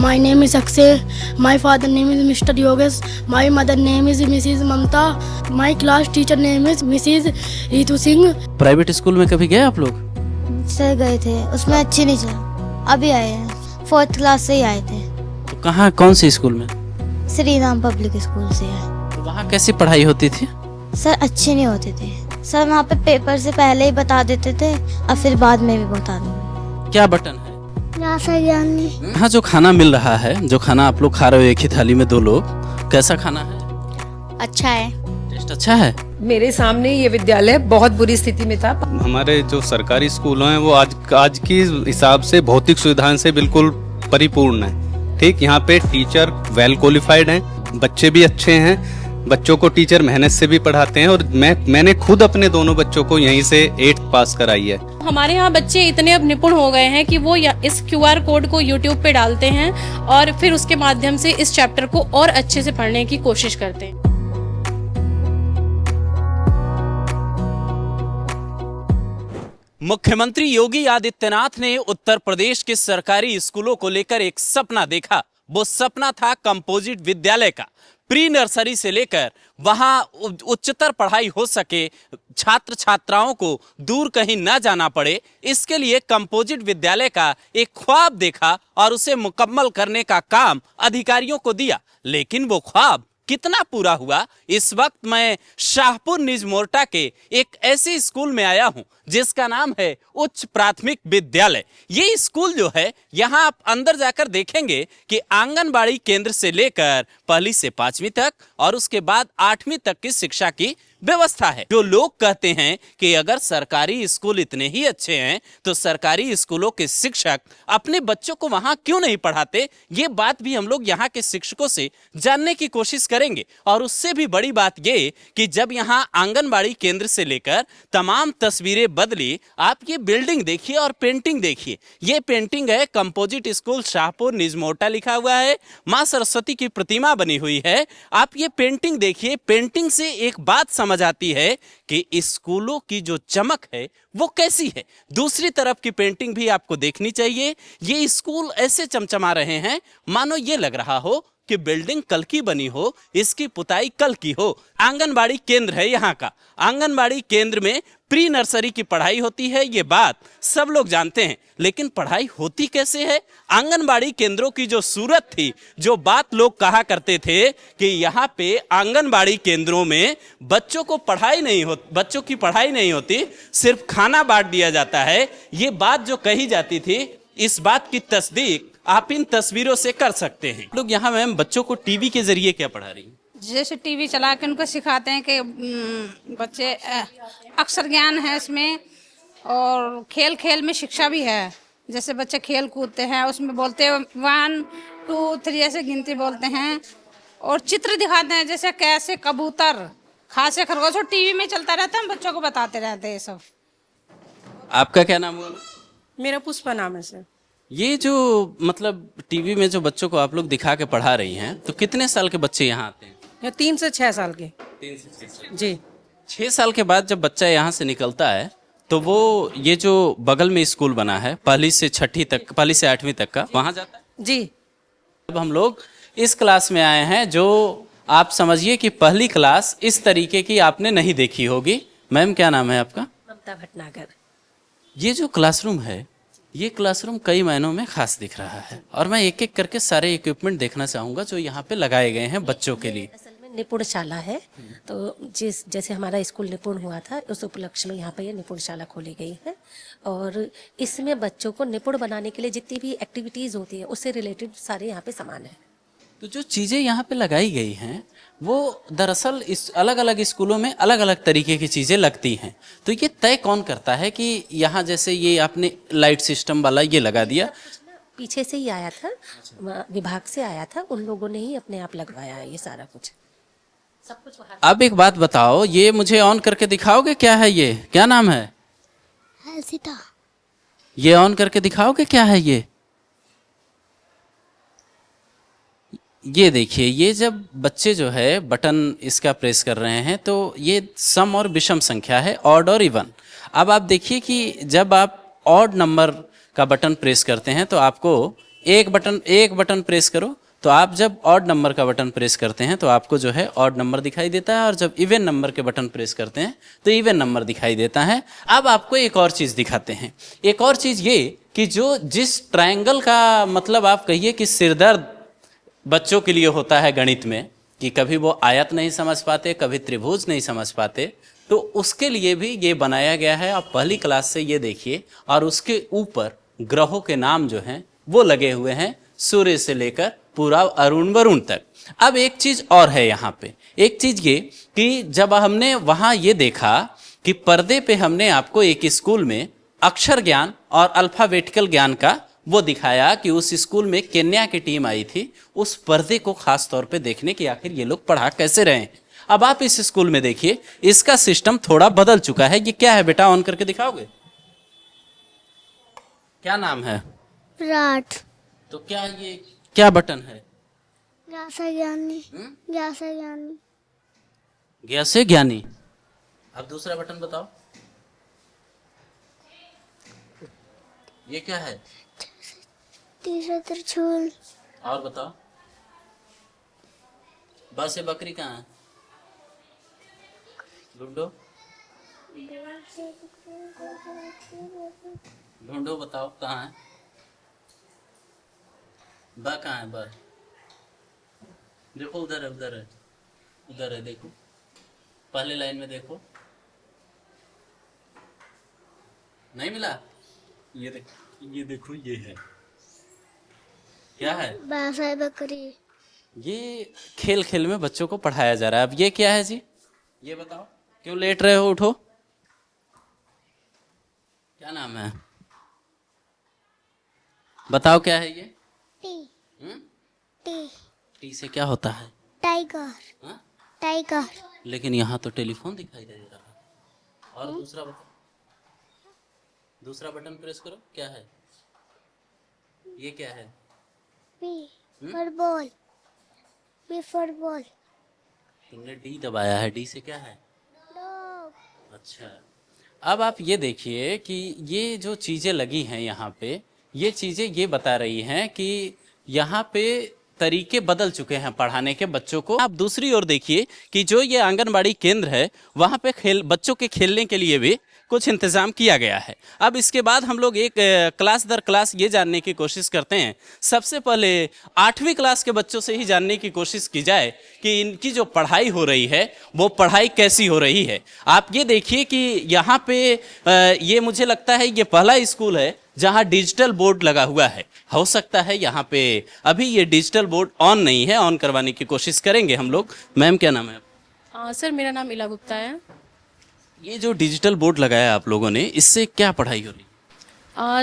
My name is Akshay. My father name is Mr. Yogesh. My mother name is Mrs. Mamta. My class teacher name is Mrs. Ritu Singh. Private school में कभी गए आप लोग? Sir गए थे, उसमें अच्छे नहीं चला। अभी आए हैं, 4th क्लास से ही आए थे। तो कहाँ, कौन से स्कूल में? श्री राम पब्लिक स्कूल से आए। तो वहाँ कैसी पढ़ाई होती थी? सर अच्छे नहीं होते थे। सर वहाँ पे पेपर से पहले ही बता देते थे और फिर बाद में भी बता देंगे। क्या बटन है? हाँ, हाँ, जो खाना मिल रहा है, जो खाना आप लोग खा रहे हो एक ही थाली में 2 लोग, कैसा खाना है? अच्छा है। टेस्ट अच्छा है? मेरे सामने ये विद्यालय बहुत बुरी स्थिति में था। हमारे जो सरकारी स्कूल हैं वो आज की हिसाब से भौतिक सुविधाओं से बिल्कुल परिपूर्ण है। ठीक, यहाँ पे टीचर वेल क्वालिफाइड हैं, बच्चे भी अच्छे हैं, बच्चों को टीचर मेहनत से भी पढ़ाते हैं और मैंने खुद अपने दोनों बच्चों को यहीं से 8th पास कराई है। हमारे यहाँ बच्चे इतने अब निपुण हो गए हैं कि वो इस QR कोड को YouTube पे डालते हैं और फिर उसके माध्यम से इस चैप्टर को और अच्छे से पढ़ने की कोशिश करते हैं। मुख्यमंत्री योगी आदित्यनाथ ने उत्तर प्रदेश के सरकारी स्कूलों को लेकर एक सपना देखा। वो सपना था कंपोजिट विद्यालय का। प्री नर्सरी से लेकर वहां उच्चतर पढ़ाई हो सके, छात्र छात्राओं को दूर कहीं ना जाना पड़े, इसके लिए कंपोजिट विद्यालय का एक ख्वाब देखा और उसे मुकम्मल करने का काम अधिकारियों को दिया। लेकिन वो ख्वाब कितना पूरा हुआ? इस वक्त मैं शाहपुर निज मोर्टा के एक ऐसे स्कूल में आया हूं जिसका नाम है उच्च प्राथमिक विद्यालय। ये स्कूल जो है, यहाँ आप अंदर जाकर देखेंगे कि आंगनबाड़ी केंद्र से लेकर 1ली से 5वीं तक और उसके बाद 8वीं तक की शिक्षा की व्यवस्था है। जो लोग कहते हैं कि अगर सरकारी स्कूल इतने ही अच्छे हैं तो सरकारी स्कूलों के शिक्षक अपने बच्चों को वहां क्यों नहीं पढ़ाते, ये बात भी हम लोग यहाँ के शिक्षकों से जानने की कोशिश करेंगे। और उससे भी बड़ी बात ये कि जब यहाँ आंगनबाड़ी केंद्र से लेकर तमाम तस्वीरें बदली, आप ये बिल्डिंग देखिए और पेंटिंग देखिए। ये पेंटिंग है कंपोजिट स्कूल शाहपुर निज मोर्टा लिखा हुआ है, माँ सरस्वती की प्रतिमा बनी हुई है। आप ये पेंटिंग देखिए, पेंटिंग से एक बात समझ आती है कि स्कूलों की जो चमक है वो कैसी है। दूसरी तरफ की पेंटिंग भी आपको देखनी चाहिए। ये स्कूल ऐसे चमचमा रहे हैं मानो ये लग रहा हो कि बिल्डिंग कल की बनी हो, इसकी पुताई कल की हो। आंगनबाड़ी केंद्र है यहाँ का। आंगनबाड़ी केंद्र में प्री नर्सरी की पढ़ाई होती है, ये बात सब लोग जानते हैं, लेकिन पढ़ाई होती कैसे है? आंगनबाड़ी केंद्रों की जो सूरत थी, जो बात लोग कहा करते थे कि यहाँ पे आंगनबाड़ी केंद्रों में बच्चों की पढ़ाई नहीं होती, सिर्फ खाना बांट दिया जाता है, ये बात जो कही जाती थी, इस बात की तस्दीक आप इन तस्वीरों से कर सकते हैं। लोग यहाँ मैम बच्चों को टीवी के जरिए क्या पढ़ा रही हैं? जैसे टीवी चला के उनको सिखाते हैं कि बच्चे अक्षर ज्ञान है इसमें, और खेल खेल में शिक्षा भी है। जैसे बच्चे खेल कूदते हैं, उसमें बोलते हैं 1 2 3 ऐसे गिनती बोलते हैं, और चित्र दिखाते हैं जैसे कैसे कबूतर, खासे खरगोश, और टीवी में चलता रहता है, हम बच्चों को बताते रहते हैं सब। आपका क्या नाम हुआ? मेरा पुष्पा नाम है सर। ये जो मतलब टीवी में जो बच्चों को आप लोग दिखा के पढ़ा रही हैं, तो कितने साल के बच्चे यहाँ आते हैं? 3 से 6 साल के। 3 से 6 साल। जी। 6 साल के बाद जब बच्चा यहाँ से निकलता है तो वो ये जो बगल में स्कूल बना है 1ली से 6ठी तक, 1ली से 8वीं तक का, वहाँ जाता है? जी। अब हम लोग इस क्लास में आए हैं जो आप समझिए कि पहली क्लास इस तरीके की आपने नहीं देखी होगी। मैम क्या नाम है आपका? ममता भटनागर। ये जो क्लासरूम है, ये क्लासरूम कई मायनों में खास दिख रहा है और मैं एक एक करके सारे इक्विपमेंट देखना चाहूँगा जो यहाँ पे लगाए गए हैं बच्चों के लिए। असल में निपुणशाला है, तो जैसे हमारा स्कूल निपुण हुआ था, उस उपलक्ष्य में यहाँ पर ये निपुणशाला खोली गई है और इसमें बच्चों को निपुण बनाने के लिए जितनी भी एक्टिविटीज़ होती है उससे रिलेटेड सारे यहाँ पे सामान है। तो जो चीज़ें यहाँ पे लगाई गई हैं वो दरअसल इस अलग अलग स्कूलों में अलग अलग तरीके की चीज़ें लगती हैं। तो ये तय कौन करता है कि यहाँ जैसे ये आपने लाइट सिस्टम वाला ये लगा दिया? पीछे से ही आया था, विभाग से आया था, उन लोगों ने ही अपने आप लगवाया है ये सारा कुछ, सब कुछ वहाँ। अब एक बात बताओ, ये मुझे ऑन करके दिखाओगे? क्या है ये, क्या नाम है? हर्षिता। ये ऑन करके दिखाओगे? क्या है ये देखिए, ये जब बच्चे जो है बटन इसका प्रेस कर रहे हैं तो ये सम और विषम संख्या है, ऑड और इवन। अब आप देखिए कि जब आप ऑड नंबर का बटन प्रेस करते हैं तो आपको एक बटन प्रेस करो तो आप जब ऑड नंबर का बटन प्रेस करते हैं तो आपको जो है ऑड नंबर दिखाई देता है, और जब इवन नंबर के बटन प्रेस करते हैं तो इवन नंबर दिखाई देता है। अब आपको एक और चीज़ दिखाते हैं। एक और चीज़ ये कि जो जिस ट्रायंगल का मतलब आप कहिए कि सिरदर्द बच्चों के लिए होता है गणित में, कि कभी वो आयत नहीं समझ पाते, कभी त्रिभुज नहीं समझ पाते, तो उसके लिए भी ये बनाया गया है। आप पहली क्लास से ये देखिए, और उसके ऊपर ग्रहों के नाम जो हैं वो लगे हुए हैं, सूर्य से लेकर पूरा अरुण वरुण तक। अब एक चीज और है यहाँ पे, एक चीज ये कि जब हमने वहाँ ये देखा कि पर्दे पे हमने आपको एक स्कूल में अक्षर ज्ञान और अल्फाबेटिकल ज्ञान का वो दिखाया कि उस स्कूल में केन्या की टीम आई थी, उस पर्दे को खास तौर पे देखने की आखिर ये लोग पढ़ा कैसे रहे हैं। अब आप इस स्कूल में देखिए, इसका सिस्टम थोड़ा बदल चुका है। ये क्या है बेटा, ऑन करके दिखाओगे? क्या नाम है? विराट। तो क्या ये क्या बटन है? ज्ञानी। ज्ञानी। ज्ञा से ज्ञानी। अब दूसरा बटन बताओ, ये क्या है? तीसरा त्रिशूल। और बताओ, बस ये बकरी कहाँ है? ढूंढो ढूंढो, बताओ कहाँ है? बा कहाँ है? बा देखो, उधर है, उधर है, उधर है, देखो पहले लाइन में देखो, नहीं मिला? ये देखो, ये देखो, ये है, क्या है? बासा बकरी। ये खेल खेल में बच्चों को पढ़ाया जा रहा है। अब ये क्या है जी? ये बताओ, क्यों लेट रहे हो? उठो, क्या नाम है? बताओ क्या है ये? टी। टी। टी से क्या होता है? टाइगर। हाँ? टाइगर। लेकिन यहाँ तो टेलीफोन दिखाई दे रहा है। और दूसरा बटन, दूसरा बटन प्रेस करो, क्या है? ये क्या है? फुटबॉल। फुटबॉल। तुमने डी दबाया है, डी से क्या है? अच्छा, अब आप ये देखिए कि ये जो चीज़ें लगी हैं यहाँ पे, ये चीज़ें ये बता रही हैं कि यहाँ पे तरीके बदल चुके हैं पढ़ाने के बच्चों को। आप दूसरी ओर देखिए कि जो ये आंगनबाड़ी केंद्र है, वहाँ पे बच्चों के खेलने के लिए भी कुछ इंतज़ाम किया गया है। अब इसके बाद हम लोग एक क्लास दर क्लास ये जानने की कोशिश करते हैं। सबसे पहले 8वीं क्लास के बच्चों से ही जानने की कोशिश की जाए कि इनकी जो पढ़ाई हो रही है वो पढ़ाई कैसी हो रही है। आप ये देखिए कि यहाँ पे ये मुझे लगता है ये पहला स्कूल है जहाँ डिजिटल बोर्ड लगा हुआ है। हो सकता है यहाँ पे अभी ये डिजिटल बोर्ड ऑन नहीं है, ऑन करवाने की कोशिश करेंगे हम लोग। मैम क्या नाम है? सर मेरा नाम इला गुप्ता है। ये जो डिजिटल बोर्ड लगाया आप लोगों ने, इससे क्या पढ़ाई हो रही है?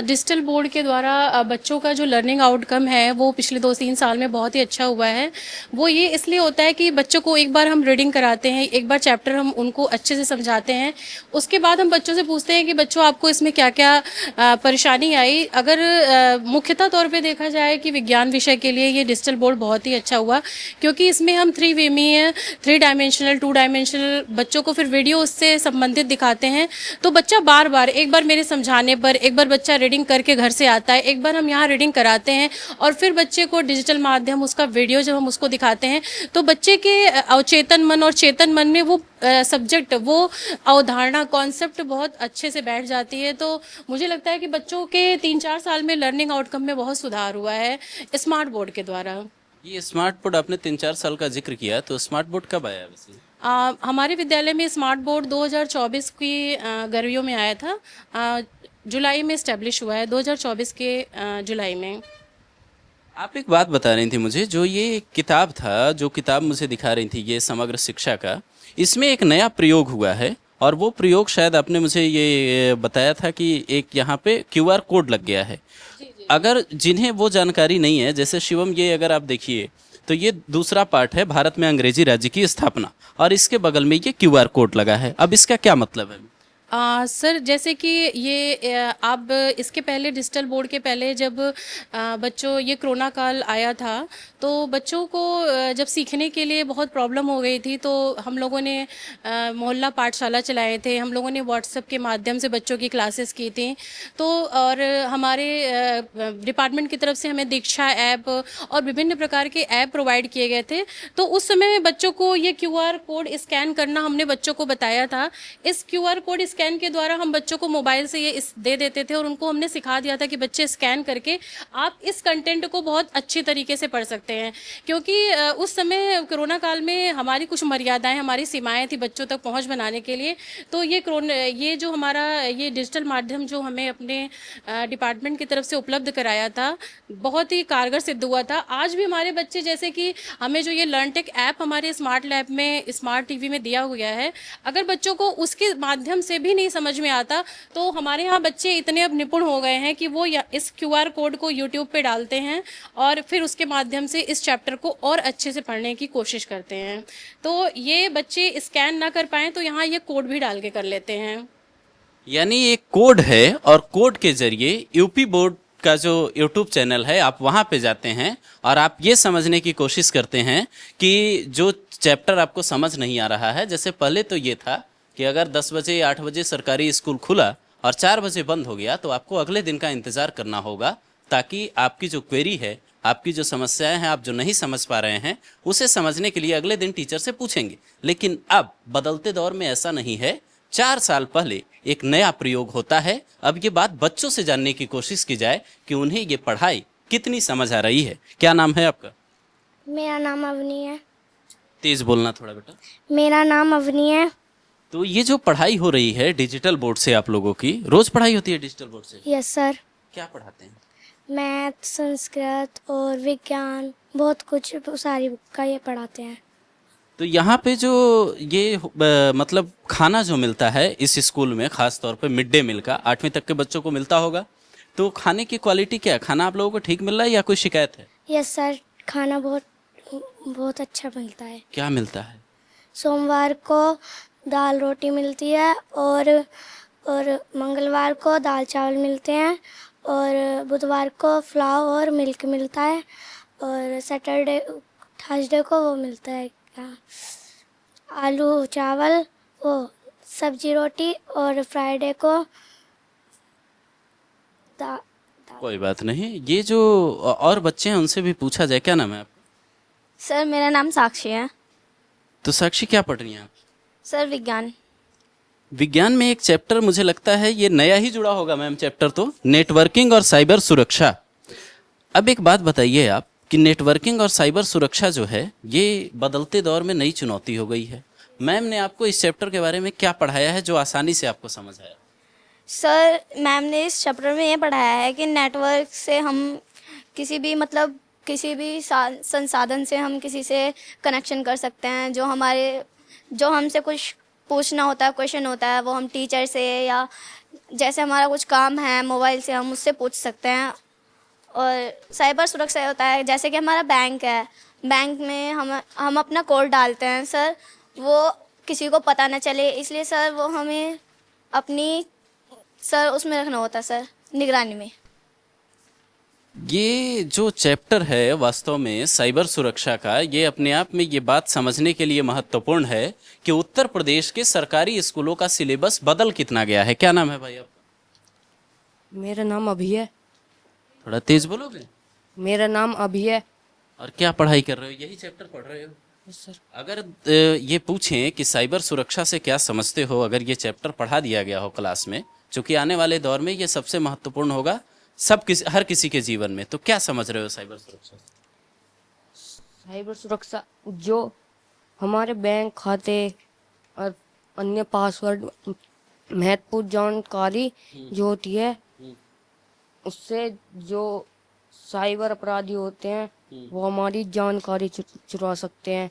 डिजिटल बोर्ड के द्वारा बच्चों का जो लर्निंग आउटकम है वो पिछले 2-3 साल में बहुत ही अच्छा हुआ है। वो ये इसलिए होता है कि बच्चों को एक बार हम रीडिंग कराते हैं, एक बार चैप्टर हम उनको अच्छे से समझाते हैं, उसके बाद हम बच्चों से पूछते हैं कि बच्चों आपको इसमें क्या क्या परेशानी आई। अगर मुख्यतः तौर पे देखा जाए कि विज्ञान विषय के लिए ये डिजिटल बोर्ड बहुत ही अच्छा हुआ, क्योंकि इसमें हम 3 डायमेंशनल 2 डायमेंशनल बच्चों को फिर वीडियो उससे संबंधित दिखाते हैं। तो बच्चा बार बार, एक बार मेरे समझाने पर, एक बार बच्चा रीडिंग करके घर से आता है, एक बार हम यहाँ रीडिंग कराते हैं और फिर बच्चे को डिजिटल माध्यम उसका वीडियो जब हम उसको दिखाते हैं तो बच्चे के अवचेतन मन और चेतन मन में वो सब्जेक्ट, वो अवधारणा, कॉन्सेप्ट बहुत अच्छे से बैठ जाती है। तो मुझे लगता है कि बच्चों के 3-4 साल में लर्निंग आउटकम में बहुत सुधार हुआ है स्मार्ट बोर्ड के द्वारा। ये स्मार्ट बोर्ड आपने 3-4 साल का जिक्र किया, तो स्मार्ट बोर्ड कब आया वैसे? हमारे विद्यालय में स्मार्ट बोर्ड 2024 की गर्मियों में आया था। जुलाई में इस्टेब्लिश हुआ है, 2024 के जुलाई में। आप एक बात बता रही थी मुझे, जो ये किताब था, जो किताब मुझे दिखा रही थी, ये समग्र शिक्षा का, इसमें एक नया प्रयोग हुआ है, और वो प्रयोग शायद आपने मुझे ये बताया था कि एक यहाँ पे QR कोड लग गया है। अगर जिन्हें वो जानकारी नहीं है, जैसे शिवम, ये अगर आप देखिए तो ये दूसरा पार्ट है, भारत में अंग्रेजी राज्य की स्थापना, और इसके बगल में ये QR कोड लगा है। अब इसका क्या मतलब है? सर जैसे कि ये आप इसके पहले डिजिटल बोर्ड के पहले जब बच्चों ये कोरोना काल आया था तो बच्चों को जब सीखने के लिए बहुत प्रॉब्लम हो गई थी तो हम लोगों ने मोहल्ला पाठशाला चलाए थे, हम लोगों ने व्हाट्सएप के माध्यम से बच्चों की क्लासेस की थी। तो और हमारे डिपार्टमेंट की तरफ से हमें दीक्षा ऐप और विभिन्न प्रकार के ऐप प्रोवाइड किए गए थे। तो उस समय बच्चों को ये क्यूआर कोड स्कैन करना हमने बच्चों को बताया था। इस क्यूआर कोड स्कैन के द्वारा हम बच्चों को मोबाइल से ये दे देते थे और उनको हमने सिखा दिया था कि बच्चे स्कैन करके आप इस कंटेंट को बहुत अच्छी तरीके से पढ़ सकते हैं। क्योंकि उस समय कोरोना काल में हमारी कुछ मर्यादाएं, हमारी सीमाएं थी बच्चों तक पहुंच बनाने के लिए। तो ये जो हमारा ये डिजिटल माध्यम जो हमें अपने डिपार्टमेंट की तरफ से उपलब्ध कराया था बहुत ही कारगर सिद्ध हुआ था। आज भी हमारे बच्चे जैसे कि हमें जो ये लर्नटेक ऐप हमारे स्मार्ट लैब में, स्मार्ट टीवी में दिया हुआ है, अगर बच्चों को उसके माध्यम से भी नहीं समझ में आता तो हमारे यहाँ बच्चे इतने अब निपुण हो गए हैं कि वो इस क्यूआर कोड को यूट्यूब पे डालते हैं और फिर उसके माध्यम से इस चैप्टर को और अच्छे से पढ़ने की कोशिश करते हैं। तो ये बच्चे स्कैन ना कर पाएं तो यहाँ ये कोड भी डाल के कर लेते हैं। यानी एक कोड है और कोड के जरिए यूपी बोर्ड का जो यूट्यूब चैनल है आप वहां पे जाते हैं और आप ये समझने की कोशिश करते हैं कि जो चैप्टर आपको समझ नहीं आ रहा है, जैसे पहले तो ये था कि अगर 10 बजे या 8 बजे सरकारी स्कूल खुला और 4 बजे बंद हो गया तो आपको अगले दिन का इंतजार करना होगा ताकि आपकी जो क्वेरी है, आपकी जो समस्याएं हैं, आप जो नहीं समझ पा रहे हैं उसे समझने के लिए अगले दिन टीचर से पूछेंगे। लेकिन अब बदलते दौर में ऐसा नहीं है। 4 साल पहले एक नया प्रयोग होता है। अब ये बात बच्चों से जानने की कोशिश की जाए कि उन्हें ये पढ़ाई कितनी समझ आ रही है। क्या नाम है आपका? मेरा नाम अवनी है। तेज बोलना थोड़ा बेटा। मेरा नाम अवनी है। तो ये जो पढ़ाई हो रही है डिजिटल बोर्ड से आप लोगों की, रोज पढ़ाई होती है डिजिटल बोर्ड से? Yes sir. क्या पढ़ाते हैं? मैथ, संस्कृत और विज्ञान, बहुत कुछ सारी बुक का ये पढ़ाते हैं। तो यहाँ पे जो ये मतलब खाना जो मिलता है इस स्कूल में, खास तौर पे मिड डे मील का 8वीं तक के बच्चों को मिलता होगा, तो खाने की क्वालिटी क्या है? खाना आप लोगों को ठीक मिल रहा है या कोई शिकायत है? यस सर, खाना बहुत अच्छा मिलता है। क्या मिलता है? सोमवार को दाल रोटी मिलती है और मंगलवार को दाल चावल मिलते हैं और बुधवार को पुलाव और मिल्क मिलता है और थर्सडे को वो मिलता है क्या, आलू चावल, वो सब्जी रोटी, और फ्राइडे को कोई बात नहीं। ये जो और बच्चे हैं उनसे भी पूछा जाए। क्या नाम है आपका? सर मेरा नाम साक्षी है। तो साक्षी क्या पढ़ रही हैं आप? सर विज्ञान। विज्ञान में एक चैप्टर मुझे लगता है ये नया ही जुड़ा होगा मैम, चैप्टर तो नेटवर्किंग और साइबर सुरक्षा। अब एक बात बताइए आप कि नेटवर्किंग और साइबर सुरक्षा जो है ये बदलते दौर में नई चुनौती हो गई है। मैम ने आपको इस चैप्टर के बारे में क्या पढ़ाया है जो आसानी से आपको समझ आया? सर मैम ने इस चैप्टर में ये पढ़ाया है कि नेटवर्क से हम किसी भी संसाधन से हम किसी से कनेक्शन कर सकते हैं। जो हमसे कुछ पूछना होता है, क्वेश्चन होता है, वो हम टीचर से या जैसे हमारा कुछ काम है मोबाइल से हम उससे पूछ सकते हैं। और साइबर सुरक्षा होता है जैसे कि हमारा बैंक है, बैंक में हम अपना कोड डालते हैं सर, वो किसी को पता ना चले, इसलिए सर वो हमें उसमें रखना होता है सर, निगरानी में। ये जो चैप्टर है वास्तव में साइबर सुरक्षा का, ये अपने आप में ये बात समझने के लिए महत्वपूर्ण है कि उत्तर प्रदेश के सरकारी स्कूलों का सिलेबस बदल कितना गया है। क्या नाम है भाई आपका? मेरा नाम अभी है। थोड़ा तेज बोलोगे? मेरा नाम अभी है। और क्या पढ़ाई कर रहे हो? यही चैप्टर पढ़ रहे हो? सर अगर ये पूछें कि साइबर सुरक्षा से क्या समझते हो, अगर ये चैप्टर पढ़ा दिया गया हो क्लास में, चूंकि आने वाले दौर में ये सबसे महत्वपूर्ण होगा हर किसी के जीवन में, तो क्या समझ रहे हो साइबर सुरक्षा? साइबर सुरक्षा जो हमारे बैंक खाते और अन्य पासवर्ड, महत्वपूर्ण जानकारी जो होती है, उससे जो साइबर अपराधी होते हैं वो हमारी जानकारी चुरा सकते हैं।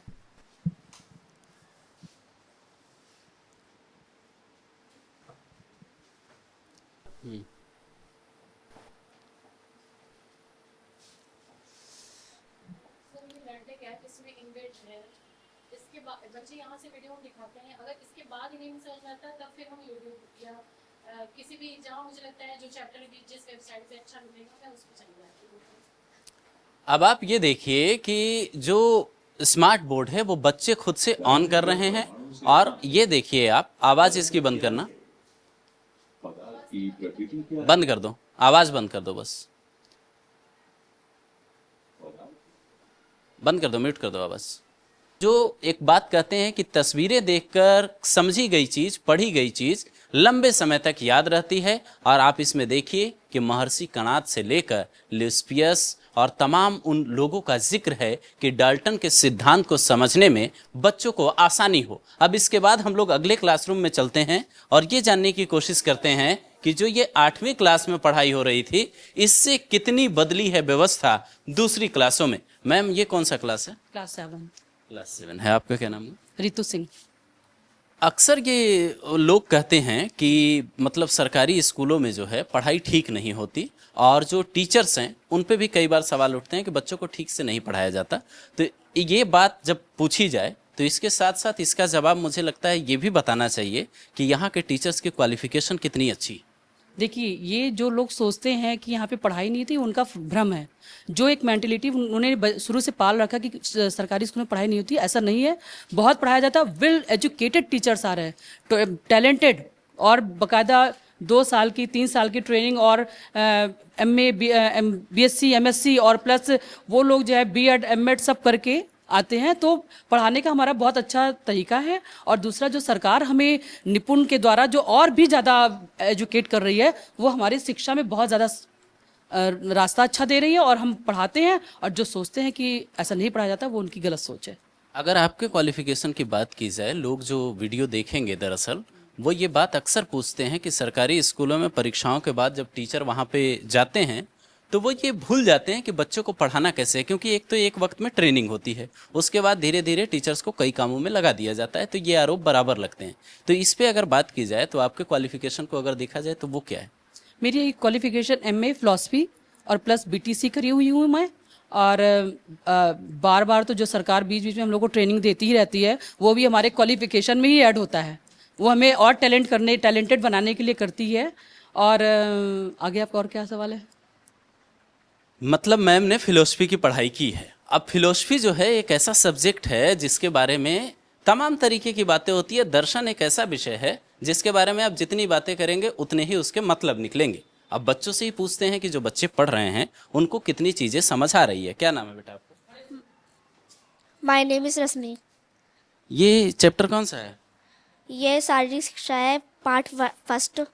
इसके बाद बच्चे यहाँ से वीडियो दिखाते हैं, अगर इसके बाद इन्हें नहीं समझ में आता तब फिर हम यूट्यूब या किसी भी जहाँ मुझे लगता है जो चैप्टर भी जिस वेबसाइट पे अच्छा मिलेगा मैं उस पर चली जाती हूँ। अब आप ये देखिए कि जो स्मार्ट बोर्ड है वो बच्चे खुद से ऑन कर रहे हैं, और ये देखिए आप आवाज इसकी बंद करना, बंद कर दो, आवाज बंद कर दो, बस बंद कर दो, म्यूट कर दो आवाज। जो एक बात कहते हैं कि तस्वीरें देखकर समझी गई चीज, पढ़ी गई चीज लंबे समय तक याद रहती है, और आप इसमें देखिए कि महर्षि कणाद से लेकर ल्यूस्पियस और तमाम उन लोगों का जिक्र है कि डाल्टन के सिद्धांत को समझने में बच्चों को आसानी हो। अब इसके बाद हम लोग अगले क्लासरूम में चलते हैं और ये जानने की कोशिश करते हैं कि जो ये 8वीं क्लास में पढ़ाई हो रही थी, इससे कितनी बदली है व्यवस्था दूसरी क्लासों में। मैम, ये कौन सा क्लास है? क्लास 7। क्लास 7 है। आपका क्या नाम है? रितु सिंह। अक्सर ये लोग कहते हैं कि मतलब सरकारी स्कूलों में जो है पढ़ाई ठीक नहीं होती, और जो टीचर्स हैं उन पे भी कई बार सवाल उठते हैं कि बच्चों को ठीक से नहीं पढ़ाया जाता। तो ये बात जब पूछी जाए तो इसके साथ साथ इसका जवाब मुझे लगता है ये भी बताना चाहिए कि यहाँ के टीचर्स की क्वालिफिकेशन कितनी अच्छी है। देखिए, ये जो लोग सोचते हैं कि यहाँ पे पढ़ाई नहीं थी, उनका भ्रम है। जो एक मेंटेलिटी उन्होंने शुरू से पाल रखा कि सरकारी स्कूल में पढ़ाई नहीं होती, ऐसा नहीं है, बहुत पढ़ाया जाता है। वेल एजुकेटेड टीचर्स आ रहे हैं, टैलेंटेड, और बाकायदा 2 साल की 3 साल की ट्रेनिंग, और MA BSc MSc, और प्लस वो लोग जो है B.Ed M.Ed सब करके आते हैं। तो पढ़ाने का हमारा बहुत अच्छा तरीका है। और दूसरा, जो सरकार हमें निपुण के द्वारा जो और भी ज़्यादा एजुकेट कर रही है, वो हमारी शिक्षा में बहुत ज़्यादा रास्ता अच्छा दे रही है, और हम पढ़ाते हैं। और जो सोचते हैं कि ऐसा नहीं पढ़ाया जाता, वो उनकी गलत सोच है। अगर आपके क्वालिफिकेशन की बात की जाए, लोग जो वीडियो देखेंगे दरअसल वो ये बात अक्सर पूछते हैं कि सरकारी स्कूलों में परीक्षाओं के बाद जब टीचर वहाँ पे जाते हैं तो वो ये भूल जाते हैं कि बच्चों को पढ़ाना कैसे है, क्योंकि एक तो एक वक्त में ट्रेनिंग होती है, उसके बाद धीरे धीरे टीचर्स को कई कामों में लगा दिया जाता है। तो ये आरोप बराबर लगते हैं। तो इस पे अगर बात की जाए तो आपके क्वालिफिकेशन को अगर देखा जाए तो वो क्या है? मेरी क्वालिफिकेशन MA फिलॉसफी और प्लस BTC करी हुई हूँ मैं। और बार बार तो जो सरकार बीच बीच में हम लोग को ट्रेनिंग देती ही रहती है, वो भी हमारे क्वालिफिकेशन में ही ऐड होता है। वो हमें और टैलेंटेड बनाने के लिए करती है। और आगे आपका और क्या सवाल है? मतलब मैम ने फिलोसफी की पढ़ाई की है। अब फिलोसफी जो है एक ऐसा सब्जेक्ट है जिसके बारे में तमाम तरीके की बातें होती है। दर्शन एक ऐसा विषय है जिसके बारे में आप जितनी बातें करेंगे उतने ही उसके मतलब निकलेंगे। अब बच्चों से ही पूछते हैं कि जो बच्चे पढ़ रहे हैं उनको कितनी चीजें समझ आ रही है। क्या नाम है बेटा आपका? माय नेम इज रश्मि। ये चैप्टर कौन सा है? ये शारीरिक शिक्षा है, पार्ट 1।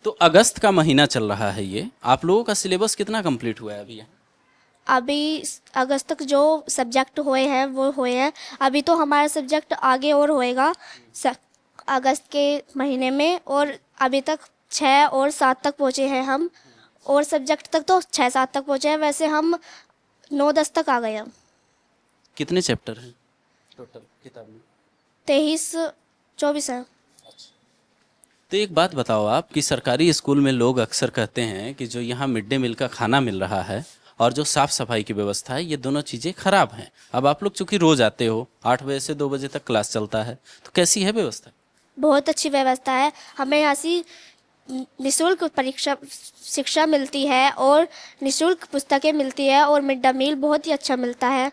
तो अगस्त का महीना चल रहा है ये। आप लोगों का सिलेबस कितना कंप्लीट हुआ है अभी? अभी अगस्त तक जो सब्जेक्ट हुए हैं वो हुए हैं। अभी तो हमारा सब्जेक्ट आगे और होएगा अगस्त के महीने में, और अभी तक 6 और 7 तक पहुँचे हैं हम, और सब्जेक्ट तक तो 6-7 तक पहुँचे हैं। वैसे हम 9-10 तक आ गए हैं। कितने चैप्टर हैं टोटल किताब में? 23-24 है। तो एक बात बताओ आप कि सरकारी स्कूल में लोग अक्सर कहते हैं कि जो यहाँ मिड डे मील का खाना मिल रहा है और जो साफ सफाई की व्यवस्था है, ये दोनों चीज़ें खराब हैं। अब आप लोग चूंकि रोज आते हो, 8 बजे से 2 बजे तक क्लास चलता है, तो कैसी है व्यवस्था? बहुत अच्छी व्यवस्था है। हमें यहाँ से निःशुल्क शिक्षा मिलती है, और निःशुल्क पुस्तकें मिलती है, और मिड डे मील बहुत ही अच्छा मिलता है।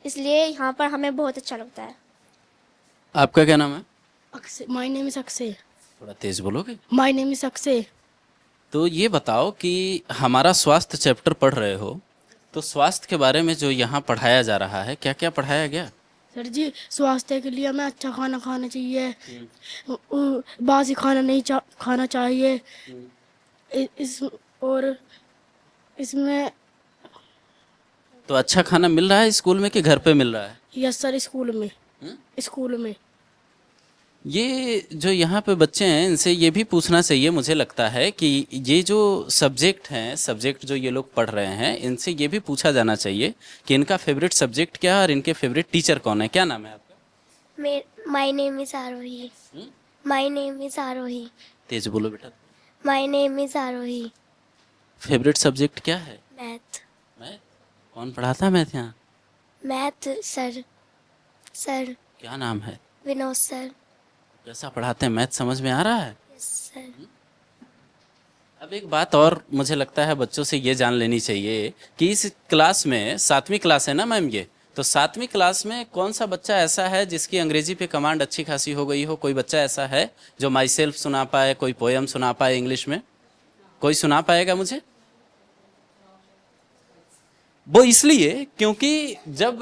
इसलिए यहाँ पर हमें बहुत अच्छा लगता है। आपका क्या नाम है? Akshay. My name is Akshay. थोड़ा तेज बोलोगे? My name is Akshay. तो ये बताओ कि हमारा स्वास्थ्य चैप्टर पढ़ रहे हो, तो स्वास्थ्य के बारे में जो यहाँ पढ़ाया जा रहा है, क्या क्या पढ़ाया गया? सर जी, स्वास्थ्य के लिए हमें अच्छा खाना खाना चाहिए, बासी खाना नहीं खाना चाहिए। और इसमें तो अच्छा खाना मिल रहा है स्कूल में कि घर पे मिल रहा है? यस सर, स्कूल में। ये जो यहाँ पे बच्चे हैं इनसे ये भी पूछना चाहिए, मुझे लगता है कि ये जो सब्जेक्ट जो ये लोग पढ़ रहे हैं, इनसे ये भी पूछा जाना चाहिए कि इनका फेवरेट सब्जेक्ट क्या है और इनके फेवरेट टीचर कौन है। क्या नाम है आपका? My name is Aarohi. My name is Aarohi. तेज बोलो बेटा। My name is Aarohi. Favourite subject क्या है? मैथ। मैथ? कौन पढ़ाता है मैथ यहाँ? Math sir. सर क्या नाम है? विनोद सर। कैसा पढ़ाते हैं? मैथ समझ में आ रहा है? सर अब एक बात और मुझे लगता है बच्चों से ये जान लेनी चाहिए कि इस क्लास में 7वीं क्लास है ना मैम, ये तो 7वीं क्लास में कौन सा बच्चा ऐसा है जिसकी अंग्रेजी पे कमांड अच्छी खासी हो गई हो? कोई बच्चा ऐसा है जो माई सेल्फ सुना पाए, कोई पोयम सुना पाए इंग्लिश में? कोई सुना पाएगा मुझे? वो इसलिए क्योंकि जब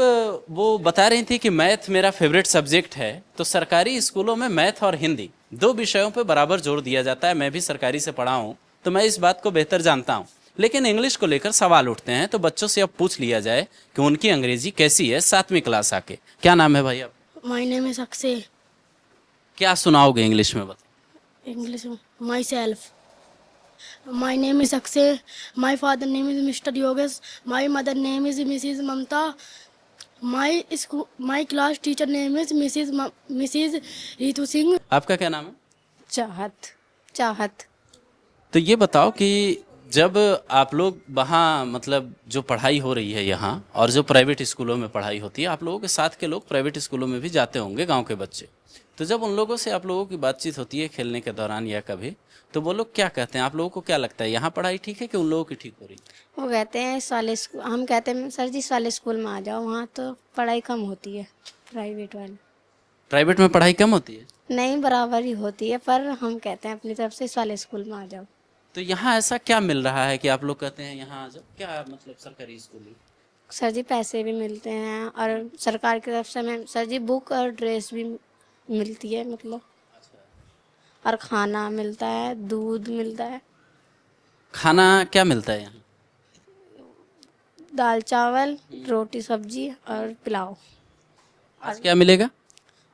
वो बता रही थी कि मैथ मेरा फेवरेट सब्जेक्ट है, तो सरकारी स्कूलों में मैथ और हिंदी 2 विषयों पे बराबर जोर दिया जाता है। मैं भी सरकारी से पढ़ा हूँ तो मैं इस बात को बेहतर जानता हूँ, लेकिन इंग्लिश को लेकर सवाल उठते हैं। तो बच्चों से अब पूछ लिया जाए कि उनकी अंग्रेजी कैसी है 7वीं क्लास आके। क्या नाम है भाई आप? My name is Akshay. क्या सुनाओगे इंग्लिश में? बताओ। इंग्लिश में myself. My name is Akshay. My father name is Mr Yogesh. My mother name is Mrs Mamta. My class teacher name is Mrs Ritu Singh. आपका क्या नाम है? चाहत। चाहत। तो ये बताओ कि जब आप लोग वहाँ मतलब जो पढ़ाई हो रही है यहाँ और जो प्राइवेट स्कूलों में पढ़ाई होती है, आप लोगों के साथ के लोग प्राइवेट स्कूलों में भी जाते होंगे, गांव के बच्चे, तो जब उन लोगों से आप लोगों की बातचीत होती है खेलने के दौरान या कभी, तो वो लोग क्या कहते हैं? आप लोगों को क्या लगता है यहाँ पढ़ाई ठीक है कि उन लोगों की ठीक हो रही है? वो कहते हैं इस वाले स्कूल, हम कहते हैं सर जी इस वाले स्कूल में आ जाओ, वहाँ तो पढ़ाई कम होती है प्राइवेट वाले। प्राइवेट में पढ़ाई कम होती है? नहीं, बराबर ही होती है, पर हम कहते हैं अपनी तरफ से इस वाले स्कूल में आ जाओ। तो यहाँ ऐसा क्या मिल रहा है कि आप लोग कहते हैं यहाँ आ जाओ? क्या मतलब सरकारी स्कूल है? सर जी पैसे भी मिलते हैं और सरकार की तरफ से हमें सर जी बुक और ड्रेस भी मिलती है, मतलब और खाना मिलता है, दूध मिलता है। खाना क्या मिलता है यहाँ? दाल चावल रोटी सब्जी और पुलाव। आज क्या मिलेगा?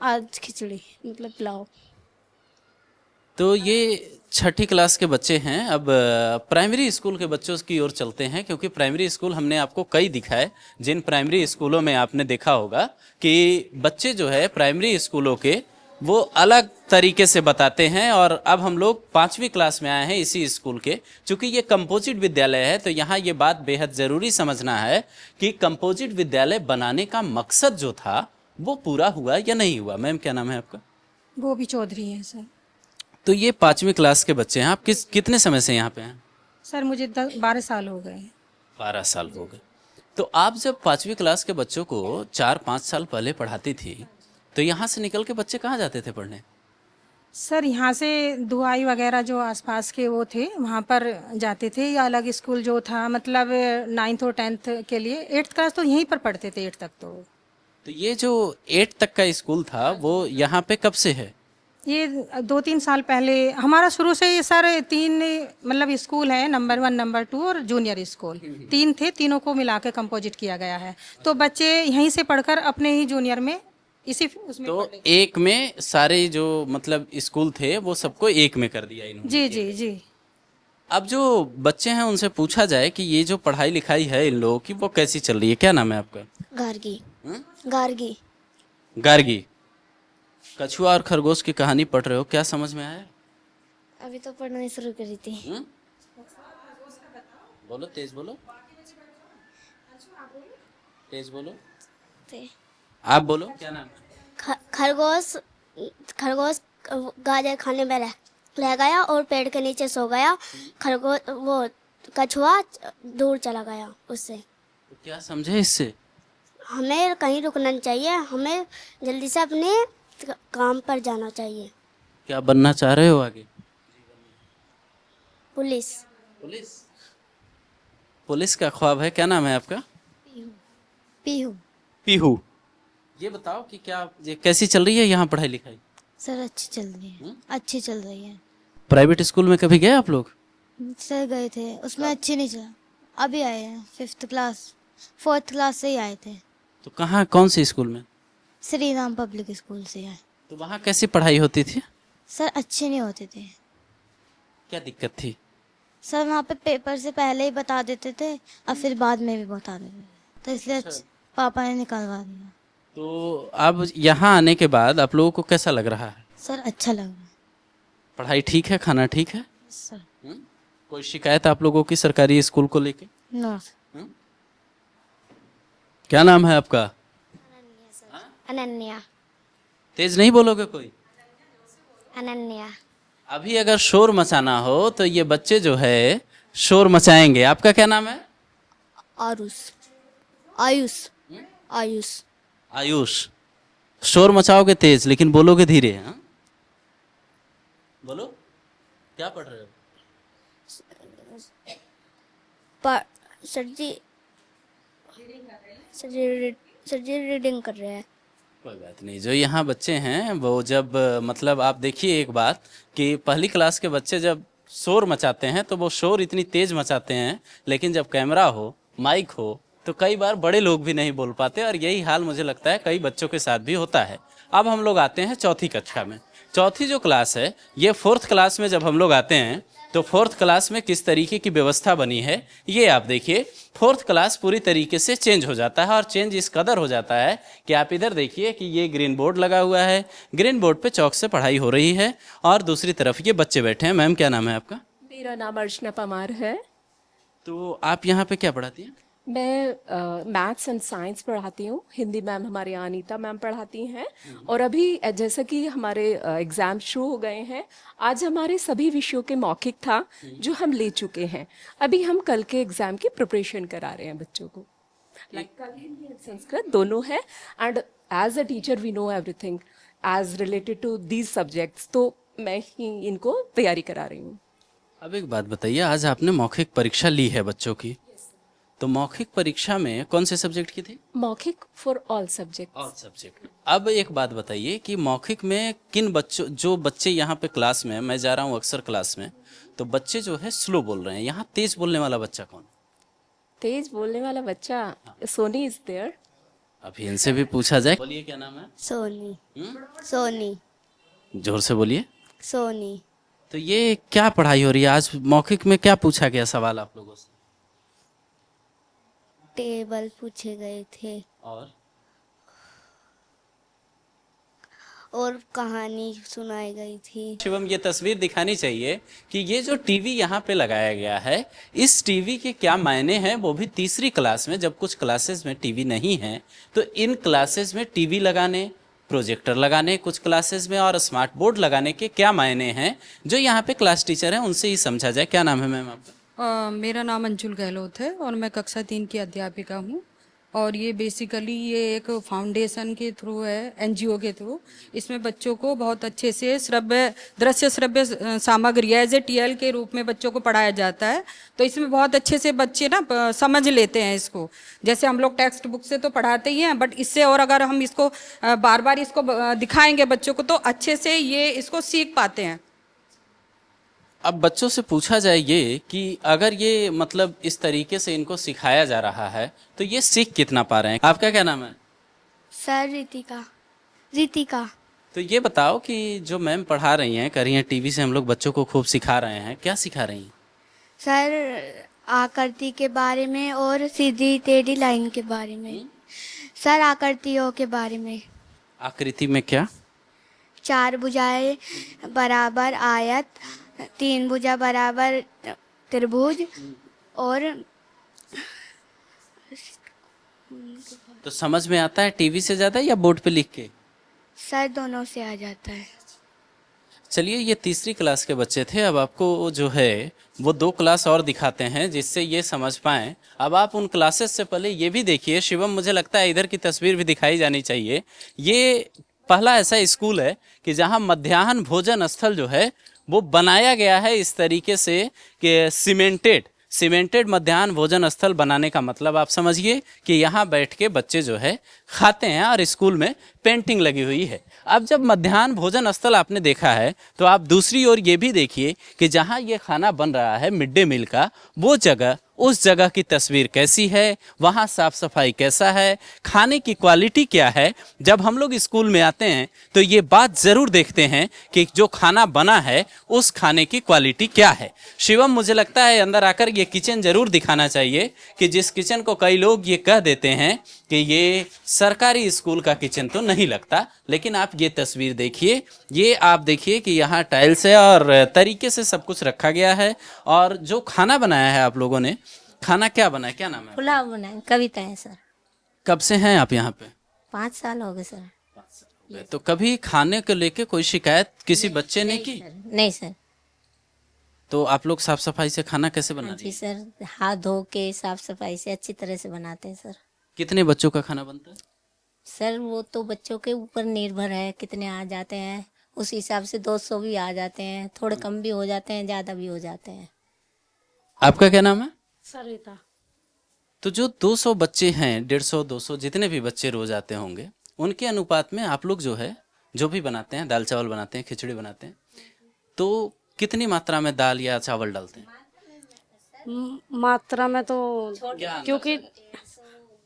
आज खिचड़ी मतलब पुलाव। तो ये 6ठी क्लास के बच्चे हैं। अब प्राइमरी स्कूल के बच्चों की ओर चलते हैं, क्योंकि प्राइमरी स्कूल हमने आपको कई दिखाए। जिन प्राइमरी स्कूलों में आपने देखा होगा कि बच्चे जो है प्राइमरी स्कूलों के वो अलग तरीके से बताते हैं। और अब हम लोग 5वीं क्लास में आए हैं इसी स्कूल के। चूंकि ये कंपोजिट विद्यालय है तो यहाँ ये बात बेहद ज़रूरी समझना है कि कंपोजिट विद्यालय बनाने का मकसद जो था वो पूरा हुआ या नहीं हुआ। मैम क्या नाम है आपका? वो भी चौधरी है सर। तो ये 5वीं क्लास के बच्चे हैं। आप कितने समय से यहाँ पे हैं? सर मुझे 12 साल हो गए। 12 साल हो गए। तो आप जब 5वीं क्लास के बच्चों को 4-5 साल पहले पढ़ाती थी तो यहाँ से निकल के बच्चे कहाँ जाते थे पढ़ने? सर यहाँ से दुआई वगैरह जो आसपास के वो थे वहाँ पर जाते थे, या अलग स्कूल जो था मतलब 9th और 10th के लिए। 8th क्लास तो यहीं पर पढ़ते थे, 8th तक। तो ये जो 8 तक का स्कूल था वो यहाँ पे कब से है? ये 2-3 साल पहले हमारा शुरू से ये सर 3 मतलब स्कूल है, नंबर 1, नंबर 2 और जूनियर स्कूल 3 थे। तीनों को मिला के कंपोजिट किया गया है। तो बच्चे यहीं से पढ़कर अपने ही जूनियर में इसी उसमें तो एक में सारे जो मतलब स्कूल थे वो सबको एक में कर दिया इन्होंने। जी जी जी। अब जो बच्चे हैं उनसे पूछा जाए कि ये जो पढ़ाई लिखाई है इन लोगों की वो कैसी चल रही है? क्या नाम है आपका? गार्गी। गार्गी। गार्गी। कछुआ और खरगोश की कहानी पढ़ रहे हो, क्या समझ में आया? अभी तो पढ़ना शुरू करी थी। बोलो, तेज बोलो, तेज बोलो। आप बोलो, क्या नाम है? खरगोश। खरगोश गाजर खाने में रह गया और पेड़ के नीचे सो गया। खरगोश वो कछुआ दूर चला गया उससे। तो क्या समझे इससे? हमें कहीं रुकना नहीं चाहिए, हमें जल्दी से अपने काम पर जाना चाहिए। क्या बनना चाह रहे हो आगे? पुलिस। पुलिस? पुलिस का ख्वाब है। क्या नाम है आपका? पीहू। पीहू। ये बताओ कि क्या ये कैसी चल रही है यहाँ पढ़ाई लिखाई? सर अच्छी चल रही है। अच्छी चल रही है। प्राइवेट स्कूल में कभी गए आप लोग? सर गए थे, उसमें अच्छी नहीं चला। अभी आए हैं 5th क्लास 4th क्लास से ही आए थे। तो कहाँ, कौन से स्कूल में? श्री राम पब्लिक स्कूल से आए। तो वहाँ कैसी पढ़ाई होती थी? सर अच्छे नहीं होते थे। क्या दिक्कत थी? सर वहाँ पे पेपर से पहले ही बता देते थे और फिर बाद में भी बता देते थे, तो इसलिए पापा ने निकलवा दिया। तो अब यहाँ आने के बाद आप लोगों को कैसा लग रहा है? सर अच्छा लग रहा है। पढ़ाई ठीक है, खाना ठीक है? सर कोई शिकायत आप लोगों की सरकारी स्कूल को लेके? नो। क्या नाम है आपका? अनन्या। तेज नहीं बोलोगे कोई? अनन्या। अभी अगर शोर मचाना हो तो ये बच्चे जो है शोर मचाएंगे। आपका क्या नाम है? आरुष। आयुष। आयुष। आयुष। शोर मचाओगे तेज, लेकिन बोलोगे धीरे। हाँ, बोलो, क्या पढ़ रहे हो? सर जी रीडिंग कर रहे हैं। कोई बात नहीं। जो यहाँ बच्चे हैं वो जब मतलब आप देखिए एक बात कि पहली क्लास के बच्चे जब शोर मचाते हैं तो वो शोर इतनी तेज मचाते हैं, लेकिन जब कैमरा हो, माइक हो, तो कई बार बड़े लोग भी नहीं बोल पाते। और यही हाल मुझे लगता है कई बच्चों के साथ भी होता है। अब हम लोग आते हैं चौथी कक्षा में। चौथी जो क्लास है, ये 4th क्लास में जब हम लोग आते हैं तो 4th क्लास में किस तरीके की व्यवस्था बनी है ये आप देखिए। 4th क्लास पूरी तरीके से चेंज हो जाता है, और चेंज इस कदर हो जाता है कि आप इधर देखिए कि ये ग्रीन बोर्ड लगा हुआ है। ग्रीन बोर्ड पे चौक से पढ़ाई हो रही है और दूसरी तरफ ये बच्चे बैठे हैं। मैम, क्या नाम है आपका? मेरा नाम अर्चना परमार है। तो आप यहाँ पे क्या पढ़ाती हैं? मैं मैथ्स एंड साइंस पढ़ाती हूँ। हिंदी मैम हमारे यहाँ अनीता मैम पढ़ाती हैं। और अभी जैसा कि हमारे एग्ज़ाम शुरू हो गए हैं, आज हमारे सभी विषयों के मौखिक था जो हम ले चुके हैं। अभी हम कल के एग्ज़ाम की प्रिपरेशन करा रहे हैं बच्चों को। कल हिंदी एंड संस्कृत दोनों है। And as a teacher we know everything as related to these subjects, तो मैं ही इनको तैयारी करा रही हूँ। अब एक बात बताइए, आज आपने मौखिक परीक्षा ली है बच्चों की, तो मौखिक परीक्षा में कौन से सब्जेक्ट की थी? मौखिक for all subject. All subject. अब एक बात बताइए कि मौखिक में किन बच्चों, जो बच्चे यहाँ पे क्लास में, मैं जा रहा हूँ अक्सर क्लास में, तो बच्चे जो है स्लो बोल रहे हैं। यहाँ तेज बोलने वाला बच्चा कौन? तेज बोलने वाला बच्चा सोनी इज देयर। अभी इनसे भी पूछा जाए। बोलिए, क्या नाम है? सोनी। सोनी। जोर से बोलिए। सोनी। तो ये क्या पढ़ाई हो रही है आज? मौखिक में क्या पूछा गया सवाल आप लोगों से? टेबल पूछे गए थे और कहानी सुनाई गई थी। शिवम, ये तस्वीर दिखानी चाहिए कि ये जो टीवी यहाँ पे लगाया गया है, इस टीवी के क्या मायने हैं, वो भी तीसरी क्लास में। जब कुछ क्लासेस में टीवी नहीं है तो इन क्लासेस में टीवी लगाने, प्रोजेक्टर लगाने कुछ क्लासेस में, और स्मार्ट बोर्ड लगाने के क्या मायने हैं, जो यहाँ पे क्लास टीचर हैं उनसे ही समझा जाए। क्या नाम है मैम आपका? मेरा नाम अंजुल गहलोत है और मैं कक्षा 3 की अध्यापिका हूँ। और ये बेसिकली ये एक फाउंडेशन के थ्रू है, एनजीओ के थ्रू। इसमें बच्चों को बहुत अच्छे से दृश्य श्रव्य सामग्री एज ए टीएल के रूप में बच्चों को पढ़ाया जाता है। तो इसमें बहुत अच्छे से बच्चे ना समझ लेते हैं इसको। जैसे हम लोग टेक्स्ट बुक से तो पढ़ाते ही हैं, बट इससे और अगर हम इसको बार बार इसको दिखाएंगे बच्चों को, तो अच्छे से ये इसको सीख पाते हैं। अब बच्चों से पूछा जाए ये कि अगर ये मतलब इस तरीके से इनको सिखाया जा रहा है तो ये सीख कितना पा रहे हैं? आपका क्या नाम है? सर रितिका। रितिका। तो ये बताओ कि जो मैम पढ़ा रही हैं, कर रही हैं, टीवी से हम लोग बच्चों को खूब सिखा रहे हैं, क्या सिखा रही हैं? सर आकृति के बारे में और सीधी टेढ़ी लाइन के बारे में। सर आकृतियों के बारे में। आकृति में क्या? 4 भुजाएं बराबर आयत, 3 भुजा बराबर त्रिभुज। और तो समझ में आता है टीवी से ज्यादा या बोर्ड पे लिख के? सर दोनों से आ जाता है। चलिए, ये तीसरी क्लास के बच्चे थे। अब आपको जो है वो 2 क्लास और दिखाते हैं जिससे ये समझ पाएं। अब आप उन क्लासेस से पहले ये भी देखिए शिवम, मुझे लगता है इधर की तस्वीर भी दिखाई जानी चाहिए। ये पहला ऐसा स्कूल है कि जहाँ मध्याह्न भोजन स्थल जो है वो बनाया गया है इस तरीके से कि सीमेंटेड मध्याह्न भोजन स्थल बनाने का मतलब आप समझिए कि यहाँ बैठ के बच्चे जो है खाते हैं, और स्कूल में पेंटिंग लगी हुई है। अब जब मध्याह्न भोजन स्थल आपने देखा है तो आप दूसरी ओर ये भी देखिए कि जहाँ ये खाना बन रहा है मिड डे मील का, वो जगह, उस जगह की तस्वीर कैसी है, वहाँ साफ सफाई कैसा है, खाने की क्वालिटी क्या है। जब हम लोग स्कूल में आते हैं तो ये बात ज़रूर देखते हैं कि जो खाना बना है उस खाने की क्वालिटी क्या है। शिवम, मुझे लगता है अंदर आकर ये किचन ज़रूर दिखाना चाहिए, कि जिस किचन को कई लोग ये कह देते हैं कि ये सरकारी स्कूल का किचन तो नहीं लगता, लेकिन आप ये तस्वीर देखिए। ये आप देखिए कि यहाँ टाइल्स है और तरीके से सब कुछ रखा गया है। और जो खाना बनाया है आप लोगों ने, खाना क्या बना है, क्या नाम है? पुलाव बनाए। कविता है सर। कब से हैं आप यहाँ पे? 5 साल हो गए सर। तो कभी खाने को लेके कोई शिकायत किसी बच्चे ने की? नहीं सर। तो आप लोग साफ सफाई से खाना कैसे बना रही जी हैं? सर, हाथ धो के साफ सफाई से अच्छी तरह से बनाते हैं सर। कितने बच्चों का खाना बनता है? सर वो तो बच्चों के ऊपर निर्भर है, कितने आ जाते हैं उस हिसाब से 200 भी आ जाते हैं, थोड़े कम भी हो जाते हैं, ज़्यादा भी हो जाते हैं। आपका क्या नाम है? सरिता। तो जो 200 बच्चे हैं, 150 200 जितने भी बच्चे रोज आते होंगे, उनके अनुपात में आप लोग जो है जो भी बनाते हैं, दाल चावल बनाते हैं, खिचड़ी बनाते हैं, तो कितनी मात्रा में दाल या चावल डालते हैं? मात्रा में तो क्योंकि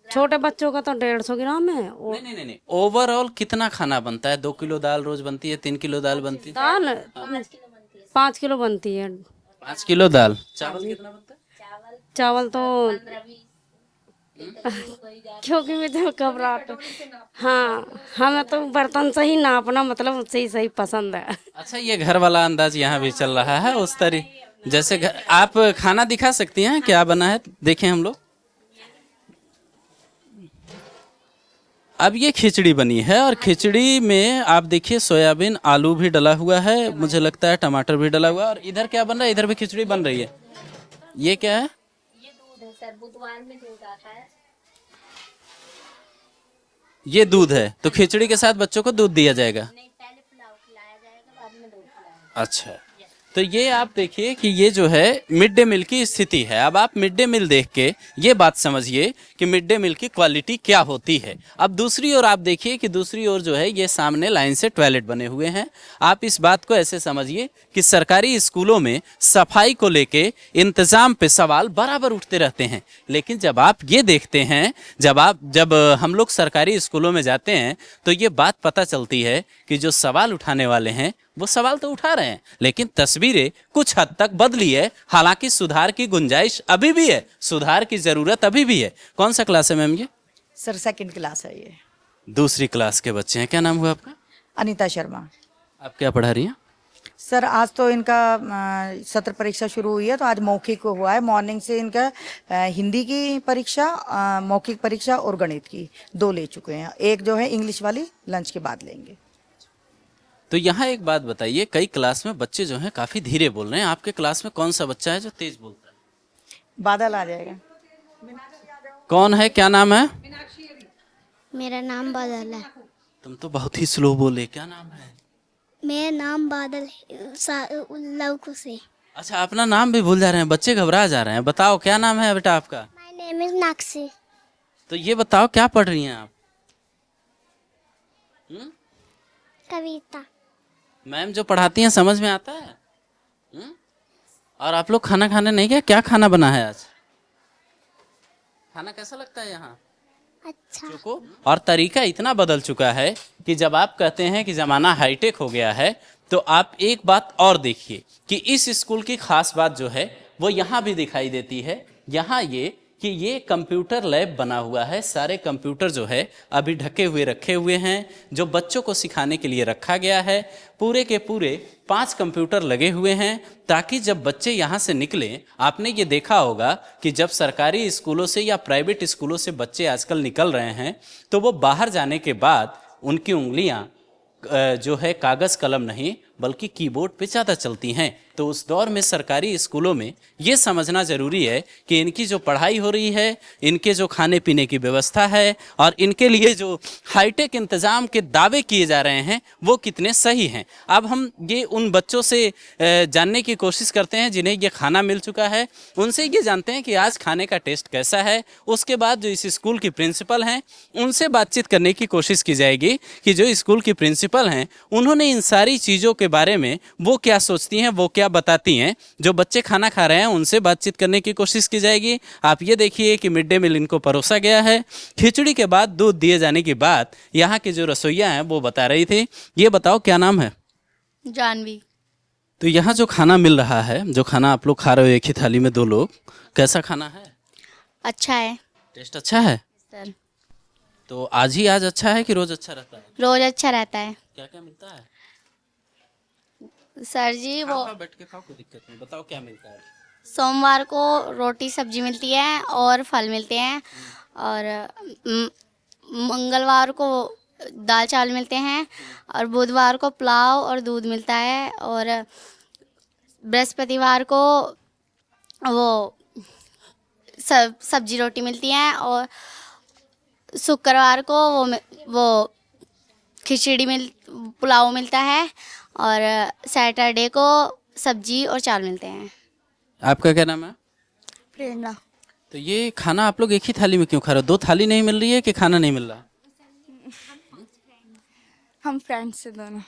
छोटे बच्चों का तो 150 ग्राम है। नहीं, ओवरऑल कितना खाना बनता है? 2 किलो दाल रोज बनती है, 3 किलो दाल बनती है? दाल 5 किलो बनती है। 5 किलो दाल। चावल कितना बनता है? चावल तो क्योंकि मुझे घबराहट, हाँ हमें तो बर्तन से ही नापना मतलब उससे ही सही पसंद है। अच्छा, ये घर वाला अंदाज यहाँ भी चल रहा है उस तरह जैसे घर। आप खाना दिखा सकती हैं क्या बना है? देखें हम लोग। अब ये खिचड़ी बनी है और खिचड़ी में आप देखिए सोयाबीन आलू भी डला हुआ है, मुझे लगता है टमाटर भी डला हुआ है। और इधर क्या बन रहा है? इधर भी खिचड़ी बन रही है। ये क्या है? ये दूध है सर, बुधवार में दूध आता है। ये दूध है, तो खिचड़ी के साथ बच्चों को दूध दिया जाएगा? नहीं, पहले पुलाव खिलाया जाएगा, बाद में दूध खिलाया। अच्छा, तो ये आप देखिए कि ये जो है मिड डे मील की स्थिति है। अब आप मिड डे मील देख के ये बात समझिए कि मिड डे मील की क्वालिटी क्या होती है। अब दूसरी ओर आप देखिए कि दूसरी ओर जो है ये सामने लाइन से टॉयलेट बने हुए हैं। आप इस बात को ऐसे समझिए कि सरकारी स्कूलों में सफाई को लेके इंतजाम पे सवाल बराबर उठते रहते हैं, लेकिन जब आप ये देखते हैं, जब हम लोग सरकारी स्कूलों में जाते हैं तो ये बात पता चलती है कि जो सवाल उठाने वाले हैं वो सवाल तो उठा रहे हैं, लेकिन तस्वीरें कुछ हद तक बदली है। हालांकि सुधार की गुंजाइश अभी भी है, सुधार की जरूरत अभी भी है। कौन सा क्लास है मैम ये? सर 2nd क्लास है ये। 2री क्लास के बच्चे हैं। क्या नाम हुआ आपका? अनीता शर्मा। आप क्या पढ़ा रही हैं? सर आज तो इनका सत्र परीक्षा शुरू हुई है, तो आज मौखिक हुआ है। मॉर्निंग से इनका हिंदी की परीक्षा, मौखिक परीक्षा और गणित की 2 ले चुके हैं। एक जो है इंग्लिश वाली लंच के बाद लेंगे। तो यहाँ एक बात बताइए, कई क्लास में बच्चे जो हैं काफी धीरे बोल रहे हैं, आपके क्लास में कौन सा बच्चा है जो तेज बोलता है? बादल आ जाएगा। कौन है? क्या नाम है? मेरा नाम बादल है। तुम तो बहुत ही स्लो बोले। क्या नाम है? मेरा नाम बादल है, लवकु से। अच्छा, अपना नाम भी भूल जा रहे हैं, बच्चे घबरा जा रहे हैं। बताओ क्या नाम है बेटा आपका? My name is Naksi. तो ये बताओ क्या पढ़ रही हैं आप? कविता। मैम जो पढ़ाती हैं समझ में आता है? और आप लोग खाना खाने नहीं गए? क्या खाना बना है आज? खाना कैसा लगता है यहाँ? अच्छा। और तरीका इतना बदल चुका है कि जब आप कहते हैं कि ज़माना हाईटेक हो गया है, तो आप एक बात और देखिए कि इस स्कूल की खास बात जो है वो यहाँ भी दिखाई देती है। यहाँ ये कंप्यूटर लैब बना हुआ है। सारे कंप्यूटर जो है अभी ढके हुए रखे हुए हैं, जो बच्चों को सिखाने के लिए रखा गया है। पूरे के पूरे 5 कंप्यूटर लगे हुए हैं, ताकि जब बच्चे यहाँ से निकलें, आपने ये देखा होगा कि जब सरकारी स्कूलों से या प्राइवेट स्कूलों से बच्चे आजकल निकल रहे हैं, तो वो बाहर जाने के बाद उनकी उंगलियाँ जो है कागज़ कलम नहीं बल्कि कीबोर्ड पे ज़्यादा चलती हैं। तो उस दौर में सरकारी स्कूलों में ये समझना ज़रूरी है कि इनकी जो पढ़ाई हो रही है, इनके जो खाने पीने की व्यवस्था है और इनके लिए जो हाईटेक इंतज़ाम के दावे किए जा रहे हैं वो कितने सही हैं। अब हम ये उन बच्चों से जानने की कोशिश करते हैं जिन्हें ये खाना मिल चुका है, उनसे ये जानते हैं कि आज खाने का टेस्ट कैसा है। उसके बाद जो इस स्कूल की प्रिंसिपल हैं उनसे बातचीत करने की कोशिश की जाएगी कि जो स्कूल की प्रिंसिपल हैं उन्होंने इन सारी चीज़ों के बारे में वो क्या सोचती हैं, वो क्या बताती हैं। जो बच्चे खाना खा रहे हैं उनसे बातचीत करने की कोशिश की जाएगी। आप ये देखिए कि मिड डे मील इनको परोसा गया है। खिचड़ी के बाद दूध दिए जाने की बात यहाँ की जो रसोइया हैं वो बता रही थी। ये बताओ क्या नाम है? जानवी। तो यहाँ जो खाना मिल रहा है, जो खाना आप लोग खा रहे हो एक ही थाली में 2 लोग, कैसा खाना है? अच्छा है। टेस्ट अच्छा है सर। तो आज अच्छा है कि रोज अच्छा रहता है? रोज अच्छा रहता है। क्या क्या मिलता है सर जी? वो बैठ के खाओ, कोई दिक्कत नहीं। बताओ क्या मिलता है? सोमवार को रोटी सब्जी मिलती है और फल मिलते हैं, और मंगलवार को दाल चावल मिलते हैं, और बुधवार को पुलाव और दूध मिलता है, और बृहस्पतिवार को वो सब्जी रोटी मिलती है, और शुक्रवार को वो पुलाव मिलता है, और सैटरडे को सब्जी और चावल मिलते हैं। आपका क्या नाम है? प्रेरणा। तो ये खाना आप लोग एक ही थाली में क्यों खा रहे हो? 2 थाली नहीं मिल रही है कि खाना नहीं मिल रहा? हम फ्रेंड्स से दोनों।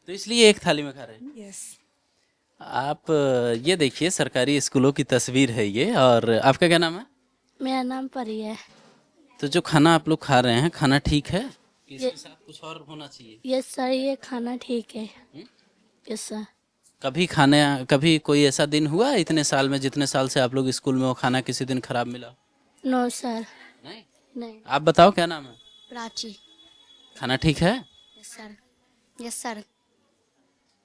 तो इसलिए एक थाली में खा रहे हैं। यस। आप ये देखिए, सरकारी स्कूलों की तस्वीर है ये। और आपका क्या नाम है? मेरा नाम परी है। तो जो खाना आप लोग खा रहे हैं, खाना ठीक है? इसके साथ कुछ और होना चाहिए? यस सर, ये खाना ठीक है। Yes sir. कभी कोई ऐसा दिन हुआ इतने साल में, जितने साल से आप लोग स्कूल में, वो खाना किसी दिन खराब मिला? No sir. नहीं। आप बताओ, क्या नाम है? प्राची। खाना ठीक है? Yes sir. Yes sir.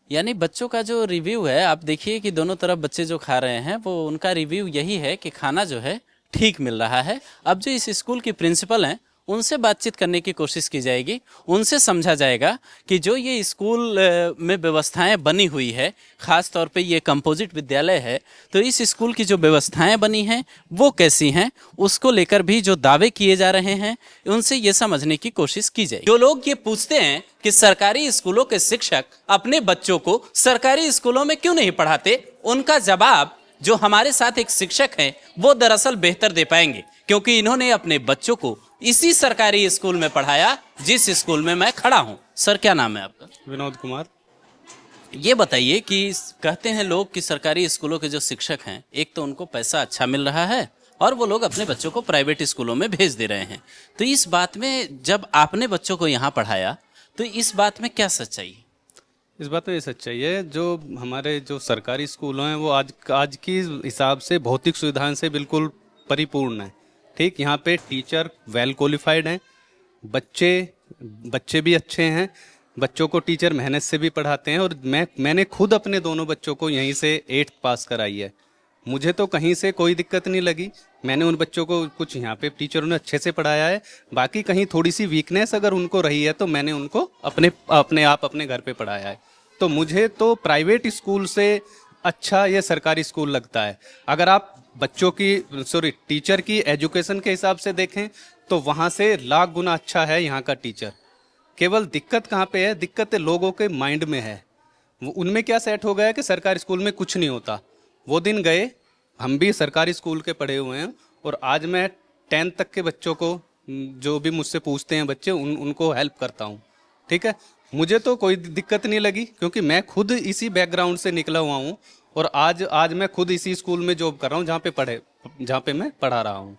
यानी बच्चों का जो रिव्यू है, आप देखिए कि दोनों तरफ बच्चे जो खा रहे हैं, वो उनका रिव्यू यही है कि खाना जो है ठीक मिल रहा है। अब जो इस स्कूल की प्रिंसिपल हैं, उनसे बातचीत करने की कोशिश की जाएगी, उनसे समझा जाएगा कि जो ये स्कूल में व्यवस्थाएं बनी हुई है, ख़ास तौर पे ये कंपोजिट विद्यालय है, तो इस स्कूल की जो व्यवस्थाएं बनी हैं वो कैसी हैं, उसको लेकर भी जो दावे किए जा रहे हैं, उनसे ये समझने की कोशिश की जाएगी। जो लोग ये पूछते हैं कि सरकारी स्कूलों के शिक्षक अपने बच्चों को सरकारी स्कूलों में क्यों नहीं पढ़ाते, उनका जवाब जो हमारे साथ एक शिक्षक हैं वो दरअसल बेहतर दे पाएंगे, क्योंकि इन्होंने अपने बच्चों को इसी सरकारी स्कूल में पढ़ाया जिस स्कूल में मैं खड़ा हूं। सर, क्या नाम है आपका? विनोद कुमार। ये बताइए कि कहते हैं लोग कि सरकारी स्कूलों के जो शिक्षक हैं, एक तो उनको पैसा अच्छा मिल रहा है और वो लोग अपने बच्चों को प्राइवेट स्कूलों में भेज दे रहे हैं। तो इस बात में, जब आपने बच्चों को यहाँ पढ़ाया, तो इस बात में क्या सच्चाई है? इस बात में ये सच्चाई है, जो हमारे जो सरकारी स्कूल हैं वो आज की हिसाब से भौतिक सुविधाओं से बिल्कुल परिपूर्ण है। ठीक, यहाँ पे टीचर वेल क्वालिफाइड हैं, बच्चे भी अच्छे हैं, बच्चों को टीचर मेहनत से भी पढ़ाते हैं। और मैंने खुद अपने दोनों बच्चों को यहीं से 8th पास कराई है। मुझे तो कहीं से कोई दिक्कत नहीं लगी। मैंने उन बच्चों को कुछ यहाँ पे टीचरों ने अच्छे से पढ़ाया है, बाकी कहीं थोड़ी सी वीकनेस अगर उनको रही है तो मैंने उनको अपने आप अपने घर पे पढ़ाया है। तो मुझे तो प्राइवेट स्कूल से अच्छा ये सरकारी स्कूल लगता है। अगर आप टीचर की एजुकेशन के हिसाब से देखें तो वहाँ से लाख गुना अच्छा है यहाँ का टीचर। केवल दिक्कत कहाँ पे है? दिक्कत लोगों के माइंड में है। उनमें क्या सेट हो गया है कि सरकारी स्कूल में कुछ नहीं होता। वो दिन गए, हम भी सरकारी स्कूल के पढ़े हुए हैं, और आज मैं 10th तक के बच्चों को, जो भी मुझसे पूछते हैं बच्चे, उनको हेल्प करता हूँ। ठीक है, मुझे तो कोई दिक्कत नहीं लगी, क्योंकि मैं खुद इसी बैकग्राउंड से निकला हुआ हूँ, और आज मैं खुद इसी स्कूल में जॉब कर रहा हूँ जहाँ पे मैं पढ़ा रहा हूँ।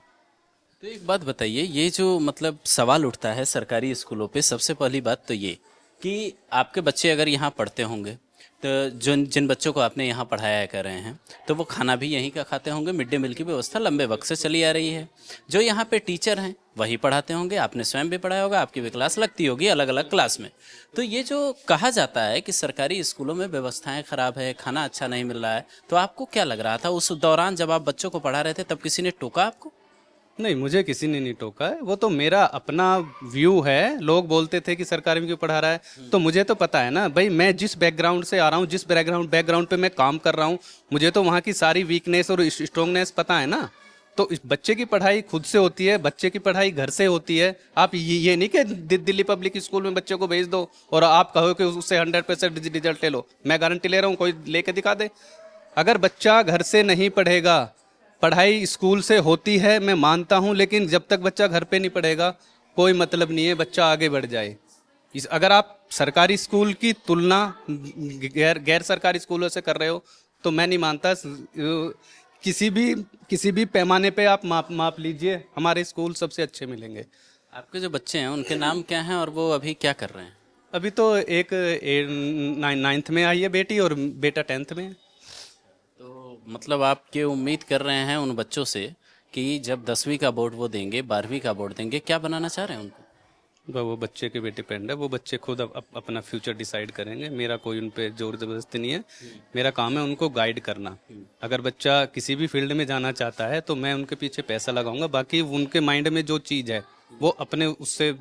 तो एक बात बताइए, ये जो मतलब सवाल उठता है सरकारी स्कूलों पे, सबसे पहली बात तो ये कि आपके बच्चे अगर यहाँ पढ़ते होंगे, तो जिन बच्चों को आपने यहाँ पढ़ाया कर रहे हैं, तो वो खाना भी यहीं का खाते होंगे। मिड डे मील की व्यवस्था लंबे वक्त से चली आ रही है। जो यहाँ पे टीचर हैं वही पढ़ाते होंगे, आपने स्वयं भी पढ़ाया होगा, आपकी भी क्लास लगती होगी अलग अलग क्लास में। तो ये जो कहा जाता है कि सरकारी स्कूलों में व्यवस्थाएं खराब है, खाना अच्छा नहीं मिल रहा है, तो आपको क्या लग रहा था उस दौरान जब आप बच्चों को पढ़ा रहे थे? तब किसी ने टोका आपको? नहीं, मुझे किसी ने नहीं टोका है। वो तो मेरा अपना व्यू है। लोग बोलते थे कि सरकारी में क्यों पढ़ा रहा है, तो मुझे तो पता है ना भाई, मैं जिस बैकग्राउंड से आ रहा हूँ, जिस बैकग्राउंड पे मैं काम कर रहा हूँ, मुझे तो वहाँ की सारी वीकनेस और स्ट्रॉन्गनेस पता है ना। तो इस बच्चे की पढ़ाई खुद से होती है, बच्चे की पढ़ाई घर से होती है। आप ये नहीं कि दिल्ली पब्लिक स्कूल में बच्चे को भेज दो और आप कहो कि उससे 100% रिजल्ट ले लो। मैं गारंटी ले रहा हूँ, कोई लेके दिखा दे। अगर बच्चा घर से नहीं पढ़ेगा, पढ़ाई स्कूल से होती है, मैं मानता हूं, लेकिन जब तक बच्चा घर पे नहीं पढ़ेगा कोई मतलब नहीं है बच्चा आगे बढ़ जाए। अगर आप सरकारी स्कूल की तुलना गैर सरकारी स्कूलों से कर रहे हो तो मैं नहीं मानता। किसी भी पैमाने पे आप माप लीजिए, हमारे स्कूल सबसे अच्छे मिलेंगे। आपके जो बच्चे हैं उनके नाम क्या हैं और वो अभी क्या कर रहे हैं? अभी तो एक 9th में आई है बेटी और बेटा 10th में है। मतलब आप क्या उम्मीद कर रहे हैं उन बच्चों से कि जब 10वीं का बोर्ड वो देंगे, 12वीं का बोर्ड देंगे, क्या बनाना चाह रहे हैं उनको? वो बच्चे के पे डिपेंड है। वो बच्चे खुद अपना फ्यूचर डिसाइड करेंगे। मेरा कोई उन पे जोर जबरदस्ती नहीं है। मेरा काम है उनको गाइड करना। अगर बच्चा किसी भी फील्ड में जाना चाहता है तो मैं उनके पीछे पैसा लगाऊंगा, बाकी उनके माइंड में जो चीज़ है वो अपने उससे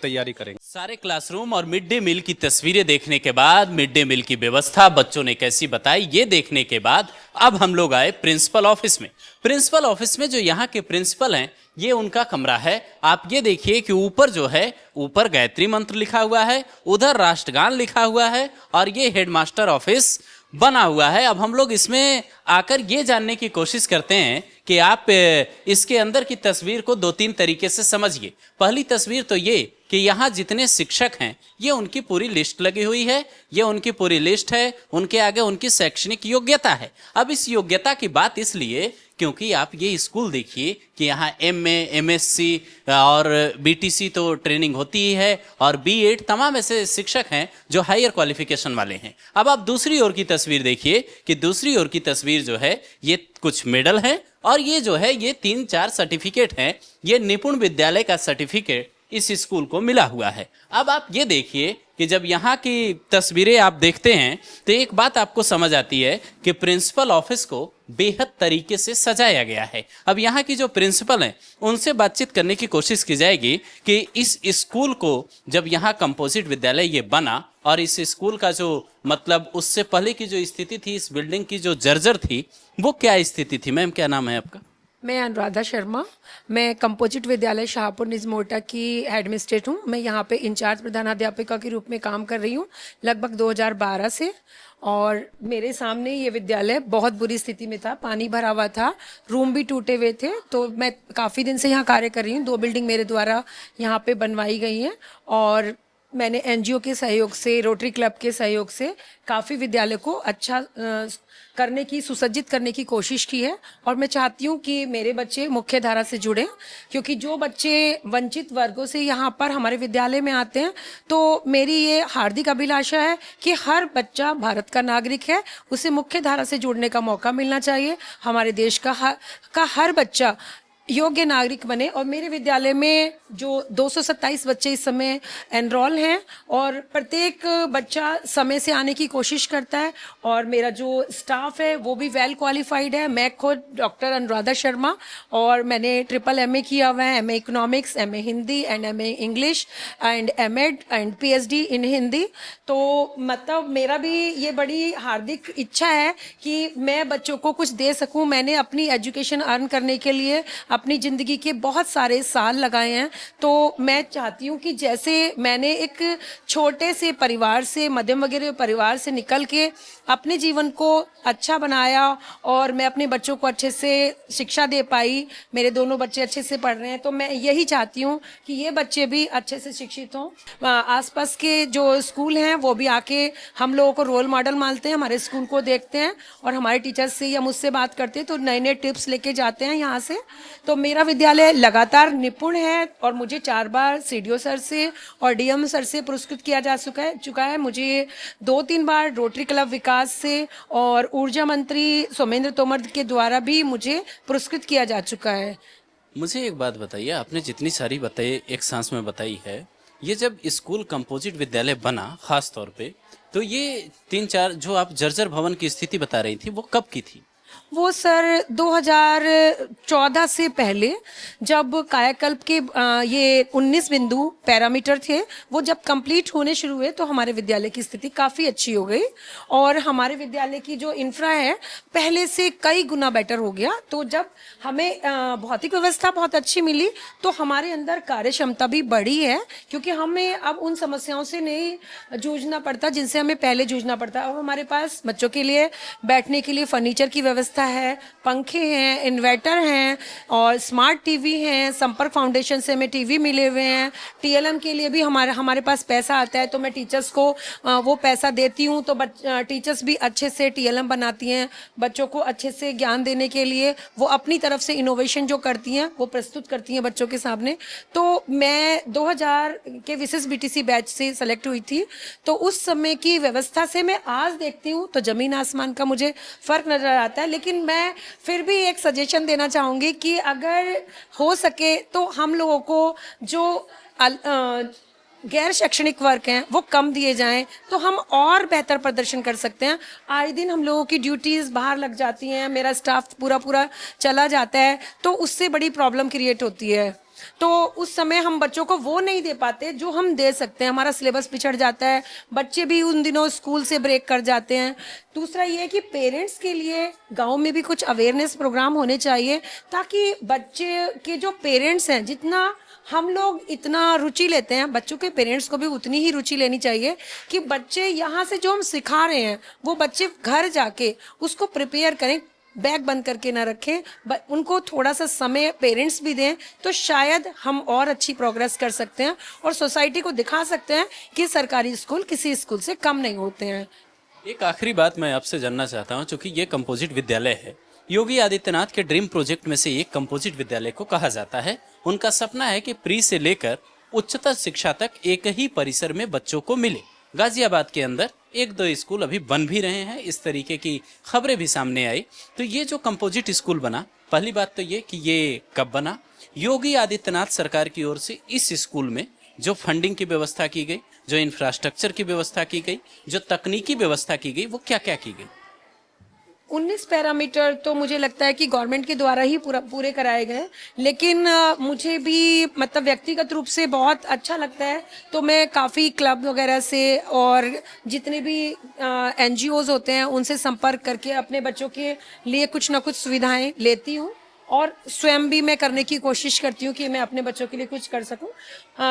तैयारी करेंगे। सारे क्लासरूम और मिड डे मील की तस्वीरें देखने के बाद, मिड डे मील की व्यवस्था बच्चों ने कैसी बताई ये देखने के बाद अब हम लोग आए प्रिंसिपल ऑफिस में। प्रिंसिपल ऑफिस में जो यहाँ के प्रिंसिपल हैं, ये उनका कमरा है। आप ये देखिए कि ऊपर जो है, ऊपर गायत्री मंत्र लिखा हुआ है, उधर राष्ट्रगान लिखा हुआ है और ये हेडमास्टर ऑफिस बना हुआ है। अब हम लोग इसमें आकर ये जानने की कोशिश करते हैं कि आप इसके अंदर की तस्वीर को 2-3 तरीके से समझिए। पहली तस्वीर तो ये कि यहाँ जितने शिक्षक हैं ये उनकी पूरी लिस्ट लगी हुई है, ये उनकी पूरी लिस्ट है, उनके आगे उनकी शैक्षणिक योग्यता है। अब इस योग्यता की बात इसलिए क्योंकि आप ये स्कूल देखिए कि यहाँ MA, MSc और BTC तो ट्रेनिंग होती ही है और B.Ed तमाम ऐसे शिक्षक हैं जो हायर क्वालिफिकेशन वाले हैं। अब आप दूसरी ओर की तस्वीर देखिए कि दूसरी ओर की तस्वीर जो है ये कुछ मेडल हैं और ये जो है ये 3-4 सर्टिफिकेट हैं। ये निपुण विद्यालय का सर्टिफिकेट इस स्कूल को मिला हुआ है। अब आप ये देखिए कि जब यहाँ की तस्वीरें आप देखते हैं तो एक बात आपको समझ आती है कि प्रिंसिपल ऑफिस को बेहद तरीके से सजाया गया है। अब यहाँ की जो प्रिंसिपल हैं उनसे बातचीत करने की कोशिश की जाएगी कि इस स्कूल को जब यहाँ कंपोजिट विद्यालय ये बना और इस स्कूल का जो मतलब उससे पहले की जो स्थिति थी, इस बिल्डिंग की जो जर्जर थी, वो क्या स्थिति थी। मैम क्या नाम है आपका? मैं अनुराधा शर्मा, मैं कंपोजिट विद्यालय शाहपुर निजमोटा की एडमिनिस्ट्रेटर हूँ। मैं यहाँ पे इंचार्ज प्रधानाध्यापिका के रूप में काम कर रही हूँ लगभग 2012 से। और मेरे सामने ये विद्यालय बहुत बुरी स्थिति में था, पानी भरा हुआ था, रूम भी टूटे हुए थे। तो मैं काफ़ी दिन से यहाँ कार्य कर रही हूँ। 2 बिल्डिंग मेरे द्वारा यहाँ पे बनवाई गई हैं और मैंने NGO के सहयोग से, रोटरी क्लब के सहयोग से काफ़ी विद्यालय को अच्छा करने की, सुसज्जित करने की कोशिश की है। और मैं चाहती हूँ कि मेरे बच्चे मुख्य धारा से जुड़ें, क्योंकि जो बच्चे वंचित वर्गों से यहाँ पर हमारे विद्यालय में आते हैं, तो मेरी ये हार्दिक अभिलाषा है कि हर बच्चा भारत का नागरिक है, उसे मुख्य धारा से जुड़ने का मौका मिलना चाहिए। हमारे देश का हर बच्चा योग्य नागरिक बने। और मेरे विद्यालय में जो 227 बच्चे इस समय एनरोल हैं और प्रत्येक बच्चा समय से आने की कोशिश करता है और मेरा जो स्टाफ है वो भी वेल क्वालिफाइड है। मैं खुद डॉक्टर अनुराधा शर्मा और मैंने MA किया हुआ है, MA economics, MA Hindi and MA English and MEd and PhD इन हिंदी। तो मतलब मेरा भी ये बड़ी हार्दिक इच्छा है कि मैं बच्चों को कुछ दे सकूं। मैंने अपनी एजुकेशन अर्न करने के लिए अपनी ज़िंदगी के बहुत सारे साल लगाए हैं। तो मैं चाहती हूँ कि जैसे मैंने एक छोटे से परिवार से, मध्यम वगैरह परिवार से निकल के अपने जीवन को अच्छा बनाया और मैं अपने बच्चों को अच्छे से शिक्षा दे पाई, मेरे दोनों बच्चे अच्छे से पढ़ रहे हैं, तो मैं यही चाहती हूँ कि ये बच्चे भी अच्छे से शिक्षित हों। आसपास के जो स्कूल हैं वो भी आके हम लोगों को रोल मॉडल मानते हैं, हमारे स्कूल को देखते हैं और हमारे टीचर्स से या मुझसे बात करते हैं तो नए नए टिप्स लेके जाते हैं यहाँ से। तो मेरा विद्यालय लगातार निपुण है और मुझे 4 बार CDO सर से और DM सर से पुरस्कृत किया जा चुका है। मुझे 2-3 बार रोटरी क्लब विकास से और ऊर्जा मंत्री सोमेंद्र तोमर के द्वारा भी मुझे पुरस्कृत किया जा चुका है। मुझे एक बात बताइए, आपने जितनी सारी बताई एक सांस में बताई है, ये जब स्कूल कंपोजिट विद्यालय बना खास तौर पे, तो ये 3-4 जो आप जर्जर भवन की स्थिति बता रही थी वो कब की थी? वो सर 2014 से पहले जब कायाकल्प के ये 19 बिंदु पैरामीटर थे वो जब कंप्लीट होने शुरू हुए तो हमारे विद्यालय की स्थिति काफ़ी अच्छी हो गई और हमारे विद्यालय की जो इंफ्रा है पहले से कई गुना बेटर हो गया। तो जब हमें भौतिक व्यवस्था बहुत अच्छी मिली तो हमारे अंदर कार्य क्षमता भी बढ़ी है, क्योंकि हमें अब उन समस्याओं से नहीं जूझना पड़ता जिनसे हमें पहले जूझना पड़ता। अब हमारे पास बच्चों के लिए बैठने के लिए फर्नीचर की व्यवस्था है, पंखे हैं, इन्वर्टर हैं और स्मार्ट टीवी हैं। संपर्क फाउंडेशन से हमें टीवी मिले हुए हैं। TLM के लिए भी हमारे पास पैसा आता है तो मैं टीचर्स को वो पैसा देती हूँ, तो टीचर्स भी अच्छे से TLM बनाती हैं। बच्चों को अच्छे से ज्ञान देने के लिए वो अपनी तरफ से इनोवेशन जो करती हैं वो प्रस्तुत करती हैं बच्चों के सामने। तो मैं 2000 के विशेष BTC बैच से सेलेक्ट हुई थी, तो उस समय की व्यवस्था से मैं आज देखती हूँ तो जमीन आसमान का मुझे फर्क नजर आता है। लेकिन मैं फिर भी एक सजेशन देना चाहूँगी कि अगर हो सके तो हम लोगों को जो गैर शैक्षणिक वर्क हैं वो कम दिए जाएं तो हम और बेहतर प्रदर्शन कर सकते हैं। आए दिन हम लोगों की ड्यूटीज़ बाहर लग जाती हैं, मेरा स्टाफ पूरा चला जाता है तो उससे बड़ी प्रॉब्लम क्रिएट होती है। तो उस समय हम बच्चों को वो नहीं दे पाते जो हम दे सकते हैं, हमारा सिलेबस पिछड़ जाता है, बच्चे भी उन दिनों स्कूल से ब्रेक कर जाते हैं। दूसरा ये है कि पेरेंट्स के लिए गांव में भी कुछ अवेयरनेस प्रोग्राम होने चाहिए, ताकि बच्चे के जो पेरेंट्स हैं, जितना हम लोग इतना रुचि लेते हैं, बच्चों के पेरेंट्स को भी उतनी ही रुचि लेनी चाहिए कि बच्चे यहाँ से जो हम सिखा रहे हैं वो बच्चे घर जाके उसको प्रिपेयर करें, बैग बंद करके ना रखें, उनको थोड़ा सा समय पेरेंट्स भी दें, तो शायद हम और अच्छी प्रोग्रेस कर सकते हैं और सोसाइटी को दिखा सकते हैं कि सरकारी स्कूल किसी स्कूल से कम नहीं होते हैं। एक आखिरी बात मैं आपसे जानना चाहता हूं, क्योंकि ये कंपोजिट विद्यालय है, योगी आदित्यनाथ के ड्रीम प्रोजेक्ट में से एक कंपोजिट विद्यालय को कहा जाता है। उनका सपना है कि प्री से लेकर उच्चतर शिक्षा तक एक ही परिसर में बच्चों को मिले। गाजियाबाद के अंदर एक दो स्कूल अभी बन भी रहे हैं, इस तरीके की खबरें भी सामने आई। तो ये जो कंपोजिट स्कूल बना, पहली बात तो ये कि ये कब बना, योगी आदित्यनाथ सरकार की ओर से इस स्कूल में जो फंडिंग की व्यवस्था की गई, जो इंफ्रास्ट्रक्चर की व्यवस्था की गई, जो तकनीकी व्यवस्था की गई, वो क्या क्या की गई? 19 पैरामीटर तो मुझे लगता है कि गवर्नमेंट के द्वारा ही पूरे कराए गए, लेकिन मुझे भी मतलब व्यक्तिगत रूप से बहुत अच्छा लगता है, तो मैं काफ़ी क्लब वगैरह से और जितने भी NGOs होते हैं उनसे संपर्क करके अपने बच्चों के लिए कुछ ना कुछ सुविधाएं लेती हूँ और स्वयं भी मैं करने की कोशिश करती हूँ कि मैं अपने बच्चों के लिए कुछ कर सकूँ।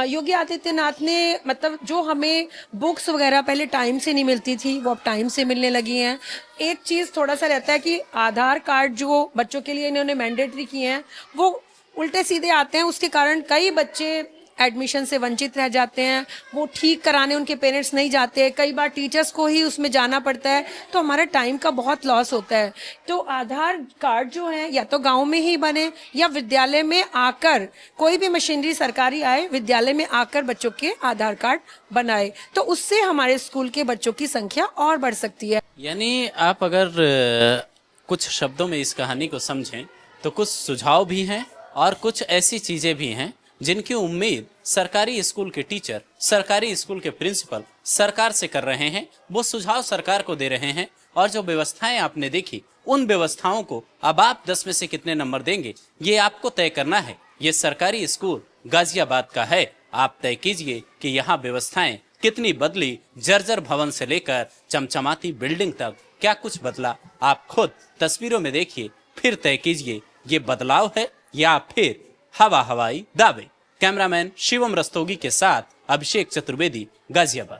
योगी आदित्यनाथ ने मतलब जो हमें बुक्स वगैरह पहले टाइम से नहीं मिलती थी, वो अब टाइम से मिलने लगी हैं। एक चीज़ थोड़ा सा रहता है कि आधार कार्ड जो बच्चों के लिए इन्होंने मैंडेटरी किए हैं वो उल्टे सीधे आते हैं, उसके कारण कई बच्चे एडमिशन से वंचित रह जाते हैं, वो ठीक कराने उनके पेरेंट्स नहीं जाते, कई बार टीचर्स को ही उसमें जाना पड़ता है, तो हमारे टाइम का बहुत लॉस होता है। तो आधार कार्ड जो है या तो गांव में ही बने या विद्यालय में आकर कोई भी मशीनरी सरकारी आए, विद्यालय में आकर बच्चों के आधार कार्ड बनाए, तो उससे हमारे स्कूल के बच्चों की संख्या और बढ़ सकती है। यानी आप अगर कुछ शब्दों में इस कहानी को समझें तो कुछ सुझाव भी हैं और कुछ ऐसी चीजें भी हैं जिनकी उम्मीद सरकारी स्कूल के टीचर, सरकारी स्कूल के प्रिंसिपल सरकार से कर रहे हैं। वो सुझाव सरकार को दे रहे हैं और जो व्यवस्थाएं आपने देखी, उन व्यवस्थाओं को अब आप 10 में से कितने नंबर देंगे ये आपको तय करना है। ये सरकारी स्कूल गाजियाबाद का है, आप तय कीजिए कि यहाँ व्यवस्थाएं कितनी बदली, जर्जर भवन से लेकर चमचमाती बिल्डिंग तक क्या कुछ बदला। आप खुद तस्वीरों में देखिए, फिर तय कीजिए ये बदलाव है या फिर हवाई दावे। कैमरामैन शिवम रस्तोगी के साथ अभिषेक चतुर्वेदी, गाजियाबाद।